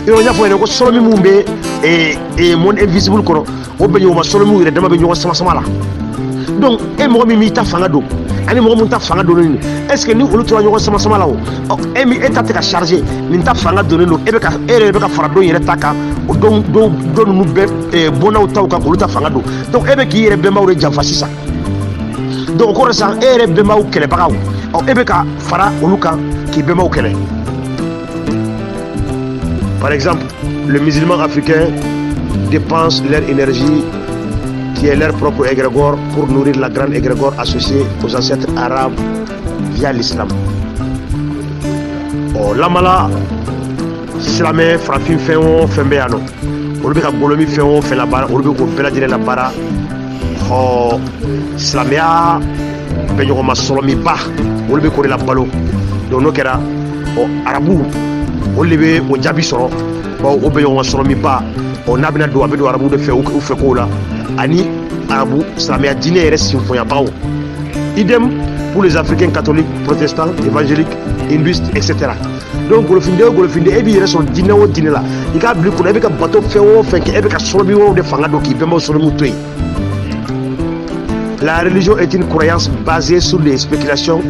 n y'a fɔ yen ko sɔrɔmi minnu bɛ monde invisible kɔnɔ o bɛnɲɔgɔnma sɔrɔmiw yɛrɛ dama bɛ ɲɔgɔn sama-sama la donc e mɔgɔ min b'i ta fanga don ani mɔgɔ min ta fanga donnen don est ce que ni olu tora ɲɔgɔn sama-sama la e ta tɛ ka charger nin ta fanga donnen don e yɛrɛ bɛ ka fara dɔ in yɛrɛ ta kan o dɔ ninnu bɛɛ bɔnnaw taw kan olu ta fanga don donc e bɛ k'i yɛrɛ bɛnbaw de janfa sisan donc o kɔrɔ sisan e yɛrɛ bɛnbaw kɛlɛbagaw e bɛ ka fara olu kan k'i bɛnbaw kɛlɛ par exemple le musulman africain dépense leur énergie qui est leur propre égrégore pour nourrir la grande égrégore associée aux ancêtres arabes via l'islam lamala silamɛ farafin fɛn o fɛn bɛ yan nɔ olu bɛ ka golomi fɛn o fɛn labaara olu bɛ k'o bɛɛ lajɛlen labaara silamɛya bɛnɲɔgɔnma sɔrɔmiba olu bɛ k'o de labalo donc n'o kɛra arabuw olu de bɛ o jaabi sɔrɔ o bɛnɲɔgɔnma sɔrɔmiba n'a bɛna don a bɛ don arabuw de fɛ u fɛ kow la ani arabu silamɛya diinɛ yɛrɛ sinfonyabagaw idem pour les africains catholiques protestants évangéliques hindouistes etc donc golofinde o golofinde e b'i yɛrɛ sɔrɔ diinɛ o diinɛ la i k'a bila i kunna e bɛ ka bato fɛn o fɛn kɛ e bɛ ka sɔrɔmi wɛrɛw de fanga don k'i bɛnbaw sɔrɔmiw to yen. La religion est une croyance basée sur les spéculations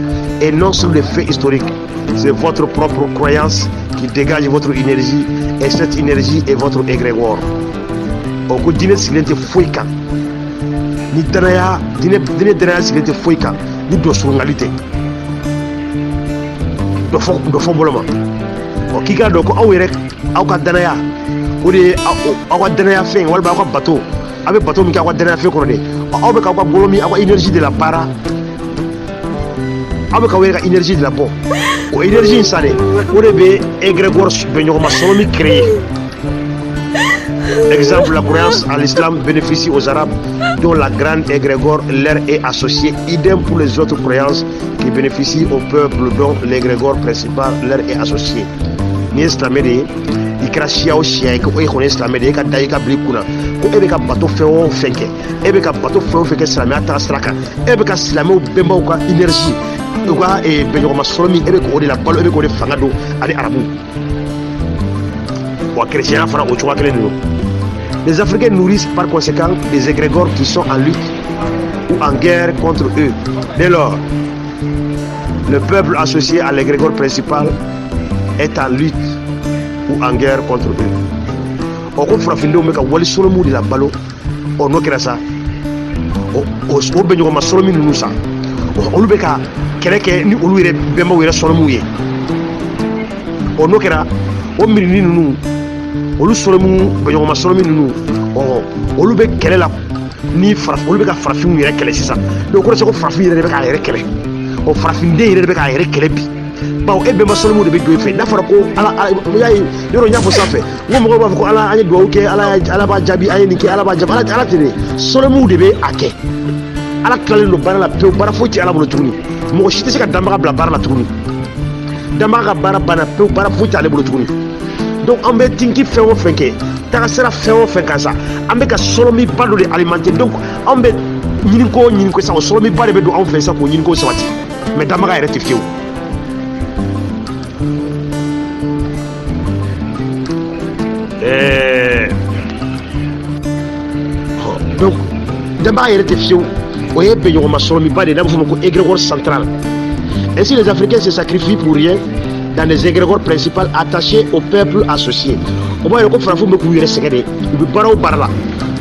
et non sur les faits historiques. C'est votre propre croyance qui dégage votre énergie et cette énergie est votre égrégore. O ko diinɛ sigilen tɛ foyi kan ni danaya diinɛ danaya sigilen tɛ foyi kan ni dɔ surungali tɛ dɔ fɔ bolo ma k'i k'a dɔn ko aw ka danaya o de ye aw ka danaya fɛn walima aw ka bato aw bɛ bato min kɛ aw ka danaya fɛn kɔrɔ de aw bɛ k'aw ka bolo min aw ka énergie de la baara aw bɛ k'aw yɛrɛ ka énergie de la bɔ o énergie in sa de o de bɛ égrégore bɛnɲɔgɔnma sɔrɔ min créer. Exemple, la croyance à l'islam bénéficie aux Arabes dont la grande égrégore leur est associée. Idem pour les autres croyances qui bénéficient au peuple dont l'égrégore principal leur est associé. Ni islamé de i kɛra siya o siya ye ko e kɔni ye silamɛ de e ka da i ka bila i kunna ko e bɛ ka bato fɛn o fɛn kɛ e bɛ ka bato fɛn o fɛn kɛ silamɛya taga sira kan e bɛ ka silamɛw bɛnbaw ka énergie u ka bɛnɲɔgɔnma sɔrɔ min e bɛ k'o de la balo e bɛ k'o de fanga don ani arabu wa chrétienya fana o cogoya kelen de don. Les Africains nourrissent par conséquent des égrégores qui sont en lutte ou en guerre contre eux. Dès lors, le peuple associé à l'égrégore principal est en lutte ou en guerre contre eux. O ko farafindenw bɛ ka wali sɔrɔmiw de la balo n'o kɛra sa o bɛnɲɔgɔnma sɔrɔmi ninnu sa olu bɛ ka kɛlɛ kɛ ni olu yɛrɛ bɛnbaw yɛrɛ sɔrɔmiw ye o n'o kɛra o miirinin ninnu olu solomu bɛɲɔgɔnma solomi ninnu olu bɛ kɛlɛ la ni olu bɛ ka farafinw yɛrɛ kɛlɛ sisan donc o kɔrɔ ko farafin yɛrɛ de bɛ k'a yɛrɛ kɛlɛ o farafinen yɛrɛ de bɛ k'a yɛrɛ kɛlɛ bi bawo e bɛnba solomu de bɛ don i fɛ n'a fɔra ko ala y'a ye yɔrɔ n y'a fɔ sanfɛ n ko mɔgɔw b'a fɔ ko ala an ye dugawu kɛ ala b'a jaabi an ye nin kɛ ala b'a jaabi ala tɛ dɛ solomuw de bɛ a kɛ ala tilalen don baara la pewu baara foyi tɛ ala bolo tuguni mɔgɔ si tɛ se ka danbaga bila baara la tuguni danbaga ka baara banna pewu baara foyi tɛ ale bolo tuguni donc an bɛ tinki fɛn o fɛn kɛ taga sira fɛn o fɛn kan sa an bɛ ka solomiba dɔ de alimenter donc an bɛ ɲini ko sa o solomiba de bɛ don anw fɛ sa k'o ɲini ko sabati mais danbaga yɛrɛ tɛ fiyewu. Donc danbaga yɛrɛ tɛ fiyewu o ye bɛnɲɔgɔnma solomiba de n'a bɛ fɔ o ma ko égrégore central. Ainsi les Africains se sacrifient pour rien dans des égrégores principales attachés au peuple associé. O b'a yira ko farafinw bɛ k'u yɛrɛ sɛgɛn de u bɛ baara o baara la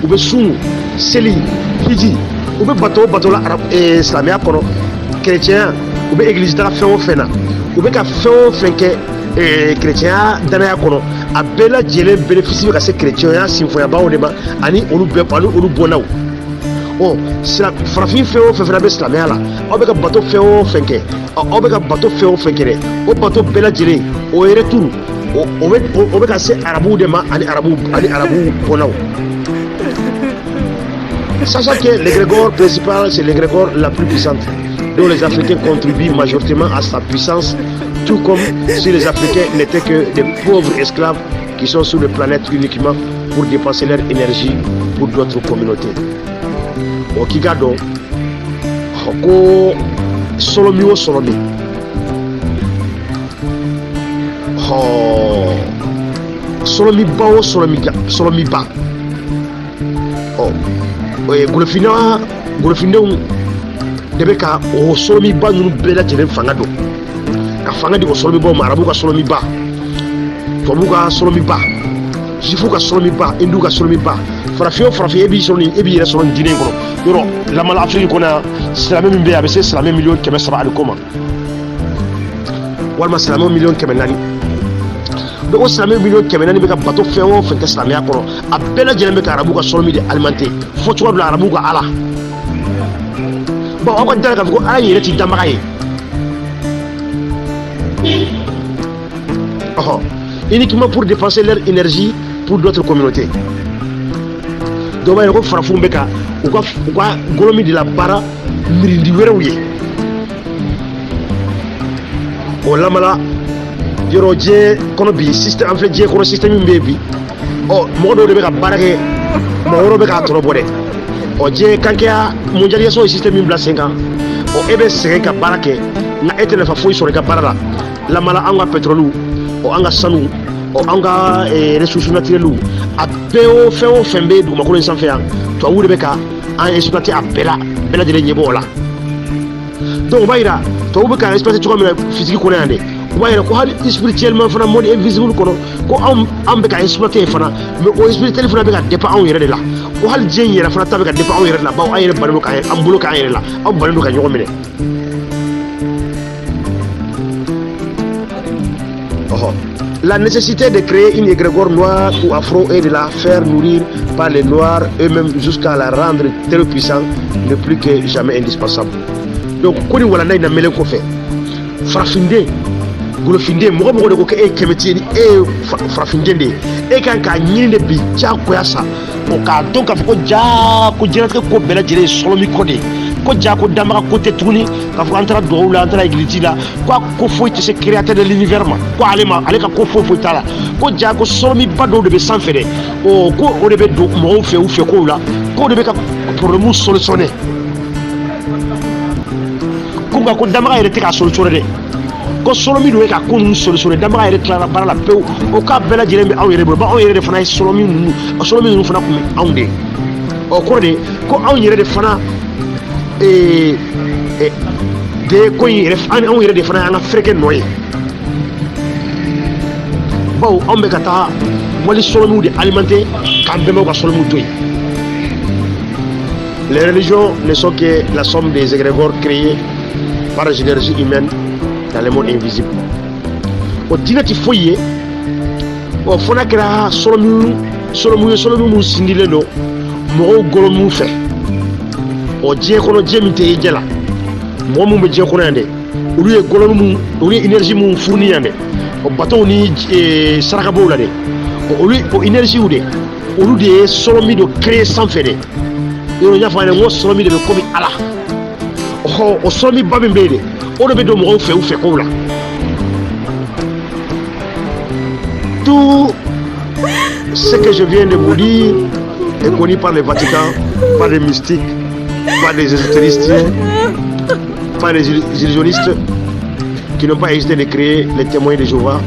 u bɛ sun seli hiji u bɛ bato o bato la silamɛya kɔnɔ chrétien u bɛ église taga fɛn o fɛn na u bɛ ka fɛn o fɛn kɛ chrétien danaya kɔnɔ a bɛɛ lajɛlen bénéfice bɛ ka se chrétien sinfɔnyabaw de ma ani olu bɔnnaw. farafin fɛn o fɛn fana bɛ silamɛya la aw bɛ ka bato fɛn o fɛn kɛ aw bɛ ka bato fɛn o fɛn kɛ dɛ o bato bɛɛ lajɛlen o retour o bɛ ka se arabuw de ma ani arabuw bɔnnaw. Sachant que l'égrégore principal c'est l'égrégore la plus puissante dont les Africains contribuent majoritairement à sa puissance, tout comme si les Africains n'étaient que des pauvres esclaves qui sont sur la planète uniquement pour dépenser leur énergie pour d'autres communautés. O k'i ka dɔn ko solomi o solomi solomiba o solomiba golofindenw de bɛ ka o solomiba ninnu bɛɛ lajɛlen fanga don ka fanga di o solomibaw ma arabu ka solomiba tubabu ka solomiba jifu ka solomiba hindu ka solomiba farafin o farafin e b'i yɛrɛ sɔrɔ nin diinɛ in kɔnɔ yɔrɔ lamala afiriki kɔnɔ yan silamɛ min bɛ yen a bɛ se silamɛ miliyɔn 300 ani kɔ ma walima silamɛ miliyɔn 400 donc o silamɛ miliyɔn 400 bɛ ka bato fɛn o fɛn kɛ silamɛya kɔnɔ a bɛɛ lajɛlen bɛ ka arabu ka solomi de alimenter fɔ cogoya dɔ la arabu ka ala bon aw ka dala k'a fɔ ko ala yɛrɛ tɛ danbaga ye uniquement pour dépenser leur énergie pour d'autres communautés. Donc il faut farafinw bɛ ka u ka golomi de la baara mirindi wɛrɛw ye o lamala yɔrɔ diɲɛ kɔnɔ bi système an filɛ diɲɛ kɔnɔ système min bɛ yen bi mɔgɔ dɔw de bɛ ka baara kɛ mɔgɔ wɛrɛw bɛ k'a tɔnɔ bɔ dɛ diɲɛ kankɛya mondialisation ye système min bila sen kan e bɛ sɛgɛn ka baara kɛ nka e tɛ nafa foyi sɔrɔ i ka baara la lamala an ka pétrole an ka sanu an ka ressources naturelles a bɛɛ o fɛn bɛ dugumakolo in sanfɛ yan tubabuw de bɛ ka an exploiter a bɛɛ lajɛlen ɲɛ bɔ o la donc o b'a yira tubabuw bɛ ka exploiter cogoya min na physique kɔnɔ yan dɛ o b'a yira ko hali spirituellement fana monde invisible kɔnɔ ko an bɛ ka exploiter fana mais o spirituel fana bɛ ka dépend anw yɛrɛ de la ko hali diɲɛ in yɛrɛ fana ta bɛ ka dépend anw yɛrɛ de la bawo an yɛrɛ bannen don an bolo k'an yɛrɛ la aw bannen don ka ɲɔgɔn minɛ. La nécessité de créer une égrégore noire ou afro et de la faire nourrir par les noirs eux-mêmes jusqu'à la rendre très puissante n'est plus que jamais indispensable. Donc, quand on a une amélioration qu'on fait, farafinde, golofinde, moi je dis que kemeti farafinde de, et quand on a une bi quoi ça, on a donc à faire ko jira ko bela jere solomi kode. Ko jako damara côté tourni ka fo antara do la antara église la ko foyi te se créateur de l'univers ma ko ale ka ko foyi tala ko jako solomi bado de be sans fere ko o de be do mo fe ou fe ko la ko de be ka problème solutionner ko damara ere te ka solutionner de ko solomi do ka ko nu solutionner damara ere clara bara la pe o ka bela jere be aw yere ba aw yere de fana solomi nu fana ko aw de o ko de ko aw yere de fana de ko anw yɛrɛ de fana y'an ka fɛrɛkɛ nɔ ye bawo anw bɛ ka taa wali solomiw de alimenter k'an bɛnbɛnw ka solomiw to yen. Les religions ne sont que la somme des égrégores créés par les énergies humaines dans le monde invisible. o diinɛ ti foyi ye o fana kɛra solomu mun sindilen don mɔgɔw golomu fɛ o diɲɛ kɔnɔ diɲɛ min tɛ ye jɛ la mɔgɔ mun bɛ diɲɛ kɔnɔ yan dɛ olu ye énergie mun fourni yan dɛ o bateau ni sarakabow la dɛ o énergie de olu de ye solomi dɔ créer sanfɛ dɛ yɔrɔ n y'a fɔ a ɲɛna n ko solomi de bɛ komi ala o solomi ba min bɛ yen dɛ o de bɛ don mɔgɔw fɛ u fɛ kow la tout ce que je viens de vous dire est connu par le Vatican, par les mystiques, par les ésotériciens, par les illusionnistes qui n'ont pas hésité de créer les témoins de Jéhovah,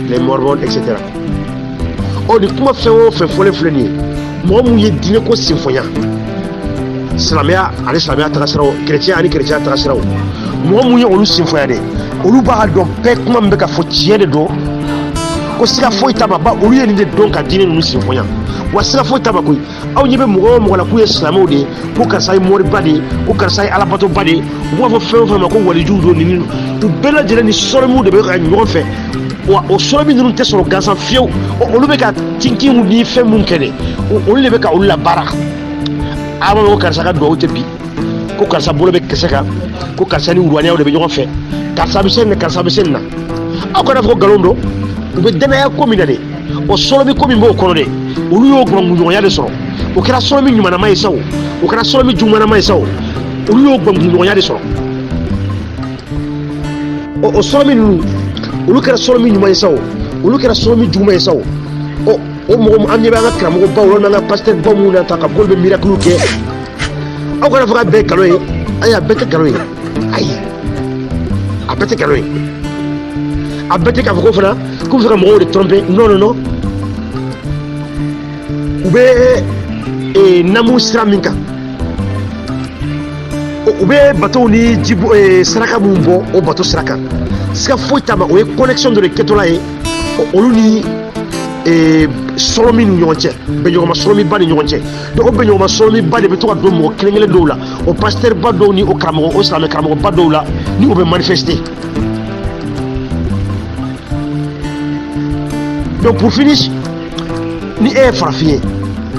les mormons, etc. On dit comment faire on fait folle flâner. Moi mouillé dîner ko sinfonia. Islamia ani islamia tagasiraw, chrétien ani chrétien tagasiraw. Moi mouillé olu sinfonia de. Olu ba don pe kuma mbeka fo tiye de do. Ko sika foyi tama ba olu ye ni de don ka dîner nu sinfonia. Wa sika foyi tama koy. Aw ñebe mo la ku ye islamo de ko karsa ay mori bade ko karsa ay alabato bade mo fo fe ma ko wali juudo ni u bela jele ni solomu de be ka ñogon fe wa o solomi nunu te soro gansan fiew olu be ka tinki mu ni fe mun kene olu le be ka olu la bara ama ko karsa ka do te bi ko karsa bolo be keseka ko karsa ni urwani de be ñogon fe karsa be sen na aw ko daf ko galondo u be dana ya ko mi de o solomi ko mi bo kono de olu yo gbangu ñogon de soro o kɛra solomi ɲumanama ye sa o kɛra solomi jugumanama ye sa olu y'o gbankunɲɔgɔnya de sɔrɔ o solomi ninnu olu kɛra solomi ɲuman ye sa olu kɛra solomi juguman ye sa o mɔgɔ an ɲɛ bɛ an ka karamɔgɔbaw walima an ka pasitɛribaw minnu na ta ka k'olu bɛ miracle kɛ aw kana fɔ k'a bɛɛ ye nkalon ye ayi a bɛɛ tɛ nkalon ye ayi a bɛɛ tɛ nkalon ye a bɛɛ tɛ k'a fɔ ko fana k'u bɛ fɛ ka mɔgɔw de tromper non u bɛ namu sira min kan u bɛ bateau ni saraka mun bɔ o bateau sira kan sika foyi t'a ma o ye connexion dɔ de kɛtɔla ye olu ni solomi ni ɲɔgɔn cɛ bɛnɲɔgɔnma solomiba ni ɲɔgɔn cɛ donc o bɛnɲɔgɔnma solomiba de bɛ to ka don mɔgɔ kelen kelen dɔw la o pasitɛriba dɔw ni o karamɔgɔ o silamɛ karamɔgɔba dɔw la ni o bɛ manifester donc pour finir ni e ye farafin ye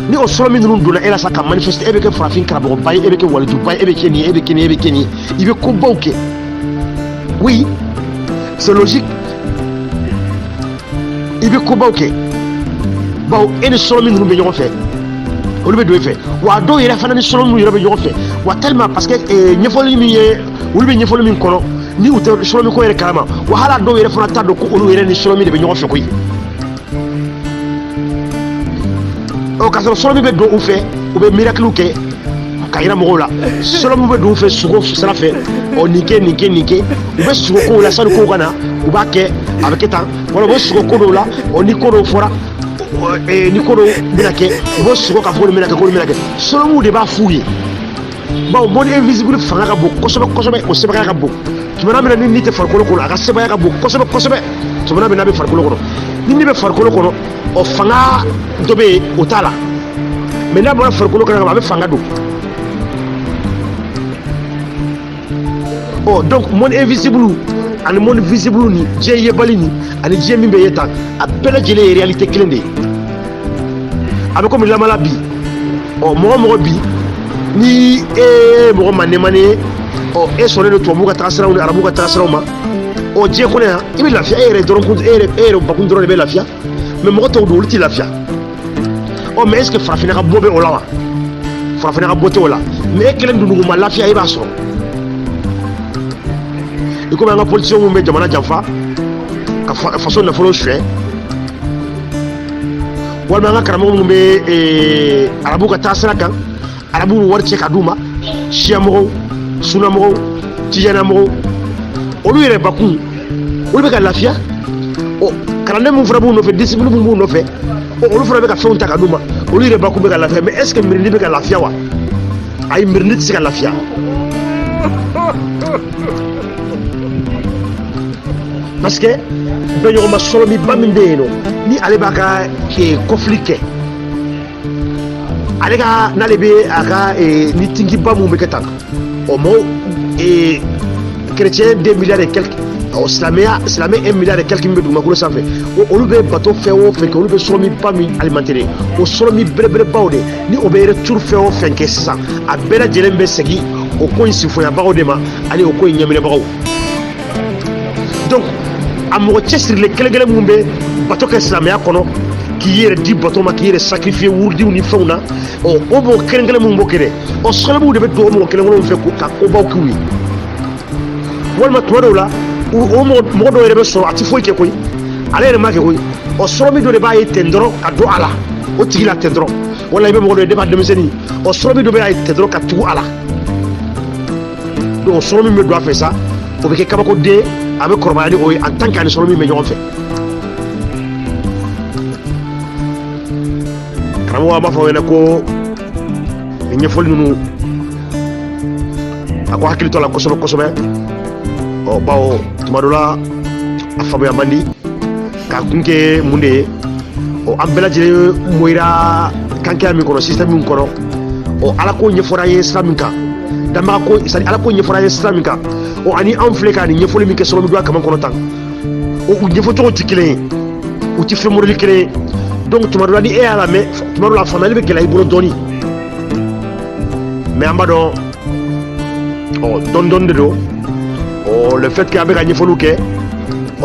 ni o solomi ninnu donna e la sa ka manifester e bɛ kɛ farafin karamɔgɔba ye e bɛ kɛ walijuba ye e bɛ kɛ nin ye e bɛ kɛ nin ye e bɛ kɛ nin ye i bɛ kobaw kɛ oui c'est logique i bɛ kobaw kɛ bawo e ni solomi ninnu bɛ ɲɔgɔn fɛ olu bɛ don i fɛ wa a dɔw yɛrɛ fana ni solomi yɛrɛ bɛ ɲɔgɔn fɛ wa tellement parce que ɲɛfɔli min ye olu bɛ ɲɛfɔli min kɔnɔ ni u tɛ solomi ko yɛrɛ kalama wa hali a dɔw yɛrɛ fana t'a dɔn ko olu yɛrɛ ni solomi de bɛ ɲɔgɔn fɛ koyi k'a sɔrɔ solomi bɛ don u fɛ u bɛ miracle kɛ ka yira mɔgɔw la solomi bɛ don u fɛ sogo sira fɛ nin kɛ u bɛ sogo kow la sani kow ka na u b'a kɛ a bɛ kɛ tan wala u bɛ sogo ko dɔw la ni ko dɔw fɔra ni ko dɔw bɛna kɛ u bɛ sogo k'a fɔ ko nin bɛna kɛ ko nin bɛna kɛ solomiw de b'a f'u ye bawo monde invisible fanga ka bon kosɛbɛ o sɛbɛya ka bon tumana min na ni tɛ farikolo kɔnɔ a ka sɛbɛya ka bon kosɛbɛ tumana min na a bɛ farikolo kɔnɔ ni ne bɛ farikolo kɔnɔ o fanga dɔ bɛ yen o t'a la mais n'a bɔra farikolo kɔnɔ a bɛ fanga don donc monde invisible ani monde visible ni diɲɛ yebali ni ani diɲɛ min bɛ ye tan a bɛɛ lajɛlen ye réalité kelen de ye a bɛ komi lamala bi mɔgɔ bi ni e ye mɔgɔ mandemani ye e sɔnnen don tubabuw ka tagasiraw ni arabuw ka tagasiraw ma diɲɛ kɔnɔ yan i bɛ lafiya e yɛrɛ bakun dɔrɔn de bɛ lafiya mais mɔgɔ tɔw don olu tɛ lafiya mais est ce que farafinna ka bɔ bɛ o la wa farafinna ka bɔ tɛ o la mais e kelen dun ma lafiya i b'a sɔrɔ i komi an ka politiciens minnu bɛ jamana janfa ka faso nafolo suɲɛ walima an ka karamɔgɔ minnu bɛ arabuw ka taasira kan arabuw wari cɛ ka d'u ma siyamɔgɔw sunamɔgɔw tijanamɔgɔw olu yɛrɛ bakun olu bɛ ka lafiya kalanden minnu fana b'u nɔfɛ discipline minnu b'u nɔfɛ olu fana bɛ ka fɛnw ta ka d'u ma olu yɛrɛ bakun bɛ ka lafiya mais est ce que mirindi bɛ ka lafiya wa ayi mirindi tɛ se ka lafiya parce que bɛnɲɔgɔnma sɔlɔmiba min bɛ yen nɔ ni ale b'a ka conflit kɛ ale ka n'ale bɛ a ka ni tinkiba minnu bɛ kɛ tan mɔgɔw chrétien 2 milliards et quelques silamɛya 1 milliard et quelques millions dugumakolo sanfɛ olu bɛ bateau fɛn o fɛn kɛ olu bɛ sɔrɔmiba min alimenter o sɔrɔmi belebelebaw de ni o bɛ retour fɛn o fɛn kɛ sisan a bɛɛ lajɛlen bɛ segin o ko in sifonyabagaw de ma ani o ko in ɲɛminɛbagaw donc a mɔgɔ cɛsirilen kelen-kelen minnu bɛ bateau kɛ silamɛya kɔnɔ k'i yɛrɛ di bateau ma k'i yɛrɛ sacrifier wurudiw ni fɛnw na o mɔgɔ kelen-kelen minnu b'o kɛ dɛ o sɔrɔmiw de bɛ don o mɔgɔ kelen-kelenw fɛ ka kobaw k'u ye walima tuma dɔw la o mɔgɔ dɔw yɛrɛ bɛ sɔrɔ a tɛ foyi kɛ koyi ale yɛrɛ ma kɛ koyi o sɔrɔmi dɔ de b'a ye ten dɔrɔn ka don a la o tigi la ten dɔrɔn wala i bɛ mɔgɔ dɔ ye depuis a denmisɛnnin o sɔrɔmi dɔ bɛ ye ten dɔrɔn ka tugu a la donc o sɔrɔmi bɛ don a fɛ sa o bɛ kɛ kabakoden a bɛ kɔrɔbaya ni o ye en tant que ani sɔrɔmi bɛ ɲɔgɔn fɛ karamɔgɔ b'a fɔ aw ɲɛna ko nin ɲɛfɔli ninnu a ko hakili to a la kosɛbɛ kosɛbɛ bawo tuma dɔ la a faamuya man di k'a kun kɛ mun de ye an bɛɛ lajɛlen moyira kankɛya min kɔnɔ système min kɔnɔ ala ko ɲɛfɔra an ye sira min kan danbaga ko c'est à dire ala ko ɲɛfɔra an ye sira min kan ani anw filɛ ka nin ɲɛfɔli min kɛ sɔrɔmi don a kama kɔnɔ tan u ɲɛfɔcogo tɛ kelen ye u tɛ fɛn modèle kelen ye donc tuma dɔ la ni e y'a lamɛn tuma dɔ la a faamuyali bɛ gɛlɛya i bolo dɔɔnin mais an b'a dɔn dɔɔnin dɔɔnin de don le fait que an bɛ ka ɲɛfɔliw kɛ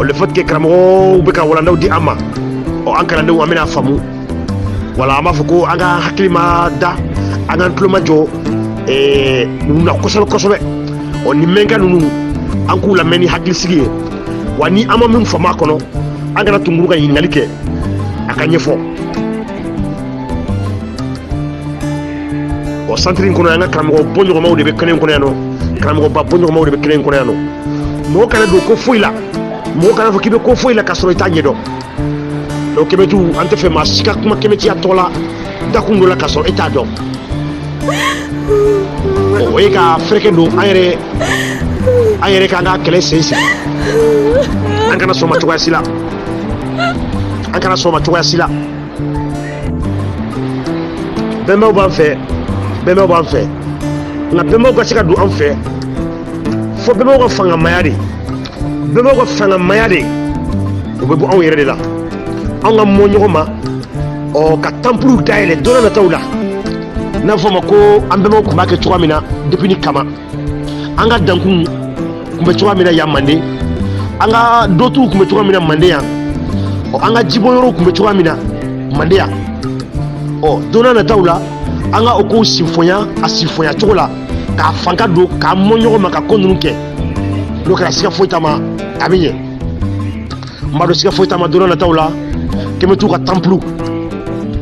le fait que karamɔgɔw bɛ ka walandaw di an ma an kalandenw an bɛna faamu wala an b'a fɔ ko an ka hakili ma da an k'an tulo ma jɔ ninnu na kosɛbɛ kosɛbɛ nin mɛnka ninnu an k'u lamɛn ni hakilisigi ye wa ni an ma min faamu a kɔnɔ an kana tunkuru ka ɲininkali kɛ a ka ɲɛfɔ centre in kɔnɔ an ka karamɔgɔ bɔɲɔgɔnmaw de bɛ kɛnɛ in kɔnɔ yan nɔ karamɔgɔba bɔɲɔgɔnmaw de bɛ kɛnɛ in kɔnɔ yan nɔ mɔgɔ kana don ko foyi la mɔgɔ kana fɔ k'i bɛ ko foyi la k'a sɔrɔ i t'a ɲɛdɔn donc kɛmɛtu an tɛ fɛ maa si ka kuma kɛmɛtiya tɔgɔ la dakun dɔ la k'a sɔrɔ e t'a dɔn o ye ka fɛrɛkɛ don an yɛrɛ k'an ka kɛlɛ sinsin an kana sɔn o ma cogoya si la an kana sɔn o ma cogoya si la bɛnbaaw b'an fɛ nka bɛnbaaw ka se ka don an fɛ fo bɛnbaaw ka fangamaya de o bɛ bɔ anw yɛrɛ de la anw ka mɔ ɲɔgɔn ma ka temple dayɛlɛ don n'a nataw la n'a fɔ ma ko an bɛnbaaw tun b'a kɛ cogoya min na depuis ni kama an ka dankun tun bɛ cogoya min na yan Mande an ka dotuw tun bɛ cogoya min na Mande yan an ka jibɔyɔrɔw tun bɛ cogoya min na Mande yan don n'a nataw la an ka o kow sinfonya a sinfonya cogo la k'a fanga don k'a mɔ ɲɔgɔn ma ka ko ninnu kɛ n'o kɛra siga foyi t'a ma a bɛ ɲɛ n b'a dɔn siga foyi t'a ma don n'a nataw la kɛmɛtu ka temple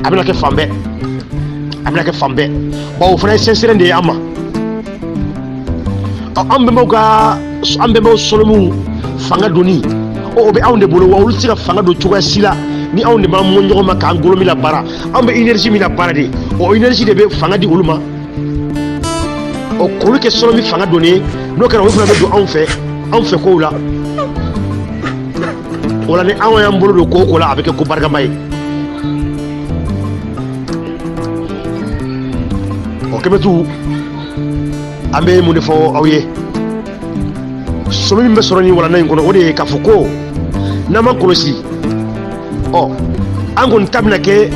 a bɛna kɛ fan bɛɛ o fana ye sincère de ye an ma an bɛnbaw sɔlɔmiw fanga donni o bɛ anw de bolo wa olu tɛ se ka fanga don cogoya si la ni anw de b'an mɔ ɲɔgɔn ma k'an golo min labaara anw bɛ énergie min labaara de o énergie de bɛ fanga di olu ma k'olu kɛ sɔlɔmi fanga donni ye n'o kɛra olu fana bɛ don anw fɛ kow la o la ni anw y'an bolo don ko o ko la a bɛ kɛ ko barikama ye kɛmɛtu an bɛ mun de fɔ aw ye sɔmi min bɛ sɔrɔ nin walanda in kɔnɔ o de ye k'a fɔ ko n'an m'an kɔlɔsi an kɔni ta bɛna kɛ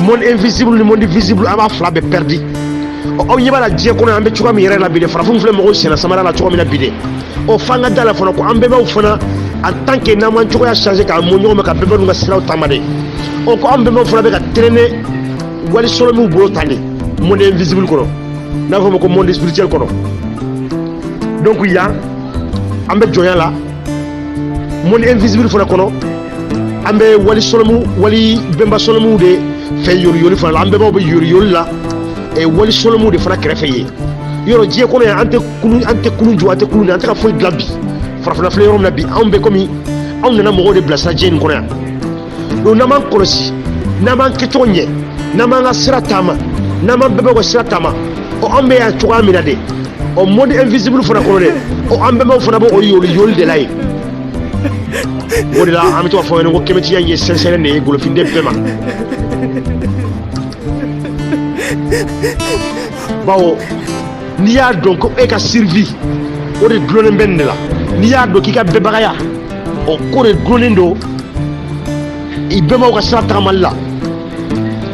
monde invisible ni monde visible an b'a fila bɛɛ perdu aw ɲɛ b'a la diɲɛ kɔnɔ an bɛ cogoya min yɛrɛ la bi dɛ farafinw filɛ mɔgɔw senna samara la cogoya min na bi dɛ f'an ka da la fana ko an bɛnbaw fana en tant que n'an m'an cogoya changer k'an mɔ ɲɔgɔn ma ka bɛnbaw ka siraw taama de ko an bɛnbaw fana bɛ ka traîner wali sɔlɔmiw bolo tan de monde invisible kɔnɔ n'a fɔ o ma ko monde spirituel kɔnɔ donc yan an bɛ jɔnya la monde invisible fana kɔnɔ an bɛ wali bɛnba sɔlɔmiw de fɛ yoriyoli fana la an bɛnbaw bɛ yoriyoli la wali sɔlɔmiw de fana kɛrɛfɛ ye yɔrɔ diɲɛ kɔnɔ yan an tɛ kulun jɔ an tɛ kulun an tɛ ka foyi dilan bi farafinna filɛ yɔrɔ min na bi anw bɛ komi anw nana mɔgɔw de bilasira diɲɛ nin kɔnɔ yan donc n'an m'an kɔlɔsi n'an m'an kɛcogo ɲɛ n'an m'an ka sira taama n'an m'an bɛnbaw ka sira taama an bɛ yan cogoya min na de monde invisible fana kɔnɔ de an bɛnbaw fana bɛ o yoli de la yen o de la an bɛ to ka fɔ ɲɛna ko kɛmɛtiya in ye sincère de ye golofinden bɛɛ ma bawo n'i y'a dɔn ko e ka survie o de dulonnen bɛ nin de la n'i y'a dɔn k'i ka bɛnbagaya o ko de dulonnen don i bɛnbaw ka sira tagamali la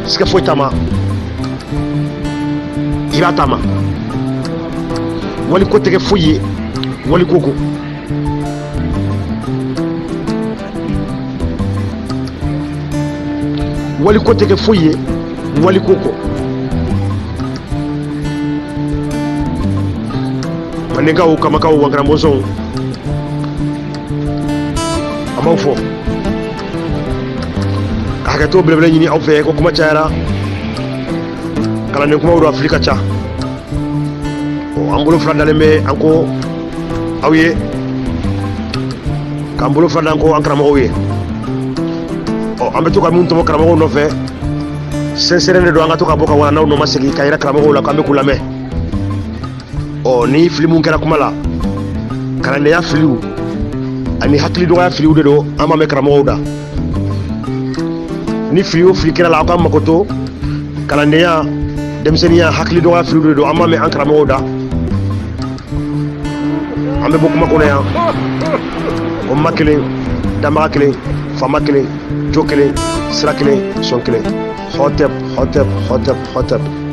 siga foyi t'a ma i b'a taama wali ko tɛ kɛ foyi ye wali ko ko wali ko tɛ kɛ foyi ye wali ko ko mandenkaw kamakaw wankaramɔzɔnw an b'aw fɔ ka hakɛto belebele ɲini aw fɛ ko kuma cayara kalanden kumaw don a fili ka ca an bolo fila dalen bɛ an ko aw ye k'an bolo fila dan ko an karamɔgɔw ye an bɛ to ka min tɔmɔ karamɔgɔw nɔfɛ sɛnsɛrɛn de don an ka to ka bɔ ka wala n'aw nɔ ma segin ka yɛrɛ karamɔgɔw la k'an bɛ k'u lamɛn ni fili mun kɛra kuma la kalandenya filiw ani hakili dɔgɔya filiw de don an b'a mɛn karamɔgɔw da ni fili o fili kɛra la aw ka mago to kalandenya denmisɛnninya hakili dɔgɔya filiw de don an b'a mɛn an karamɔgɔw da an bɛ bɔ kuma kɔnɔ yan o ma kelen danbaga kelen faama kelen jo kelen sira kelen sɔn kelen hɔtɛp hɔtɛp hɔtɛp hɔtɛp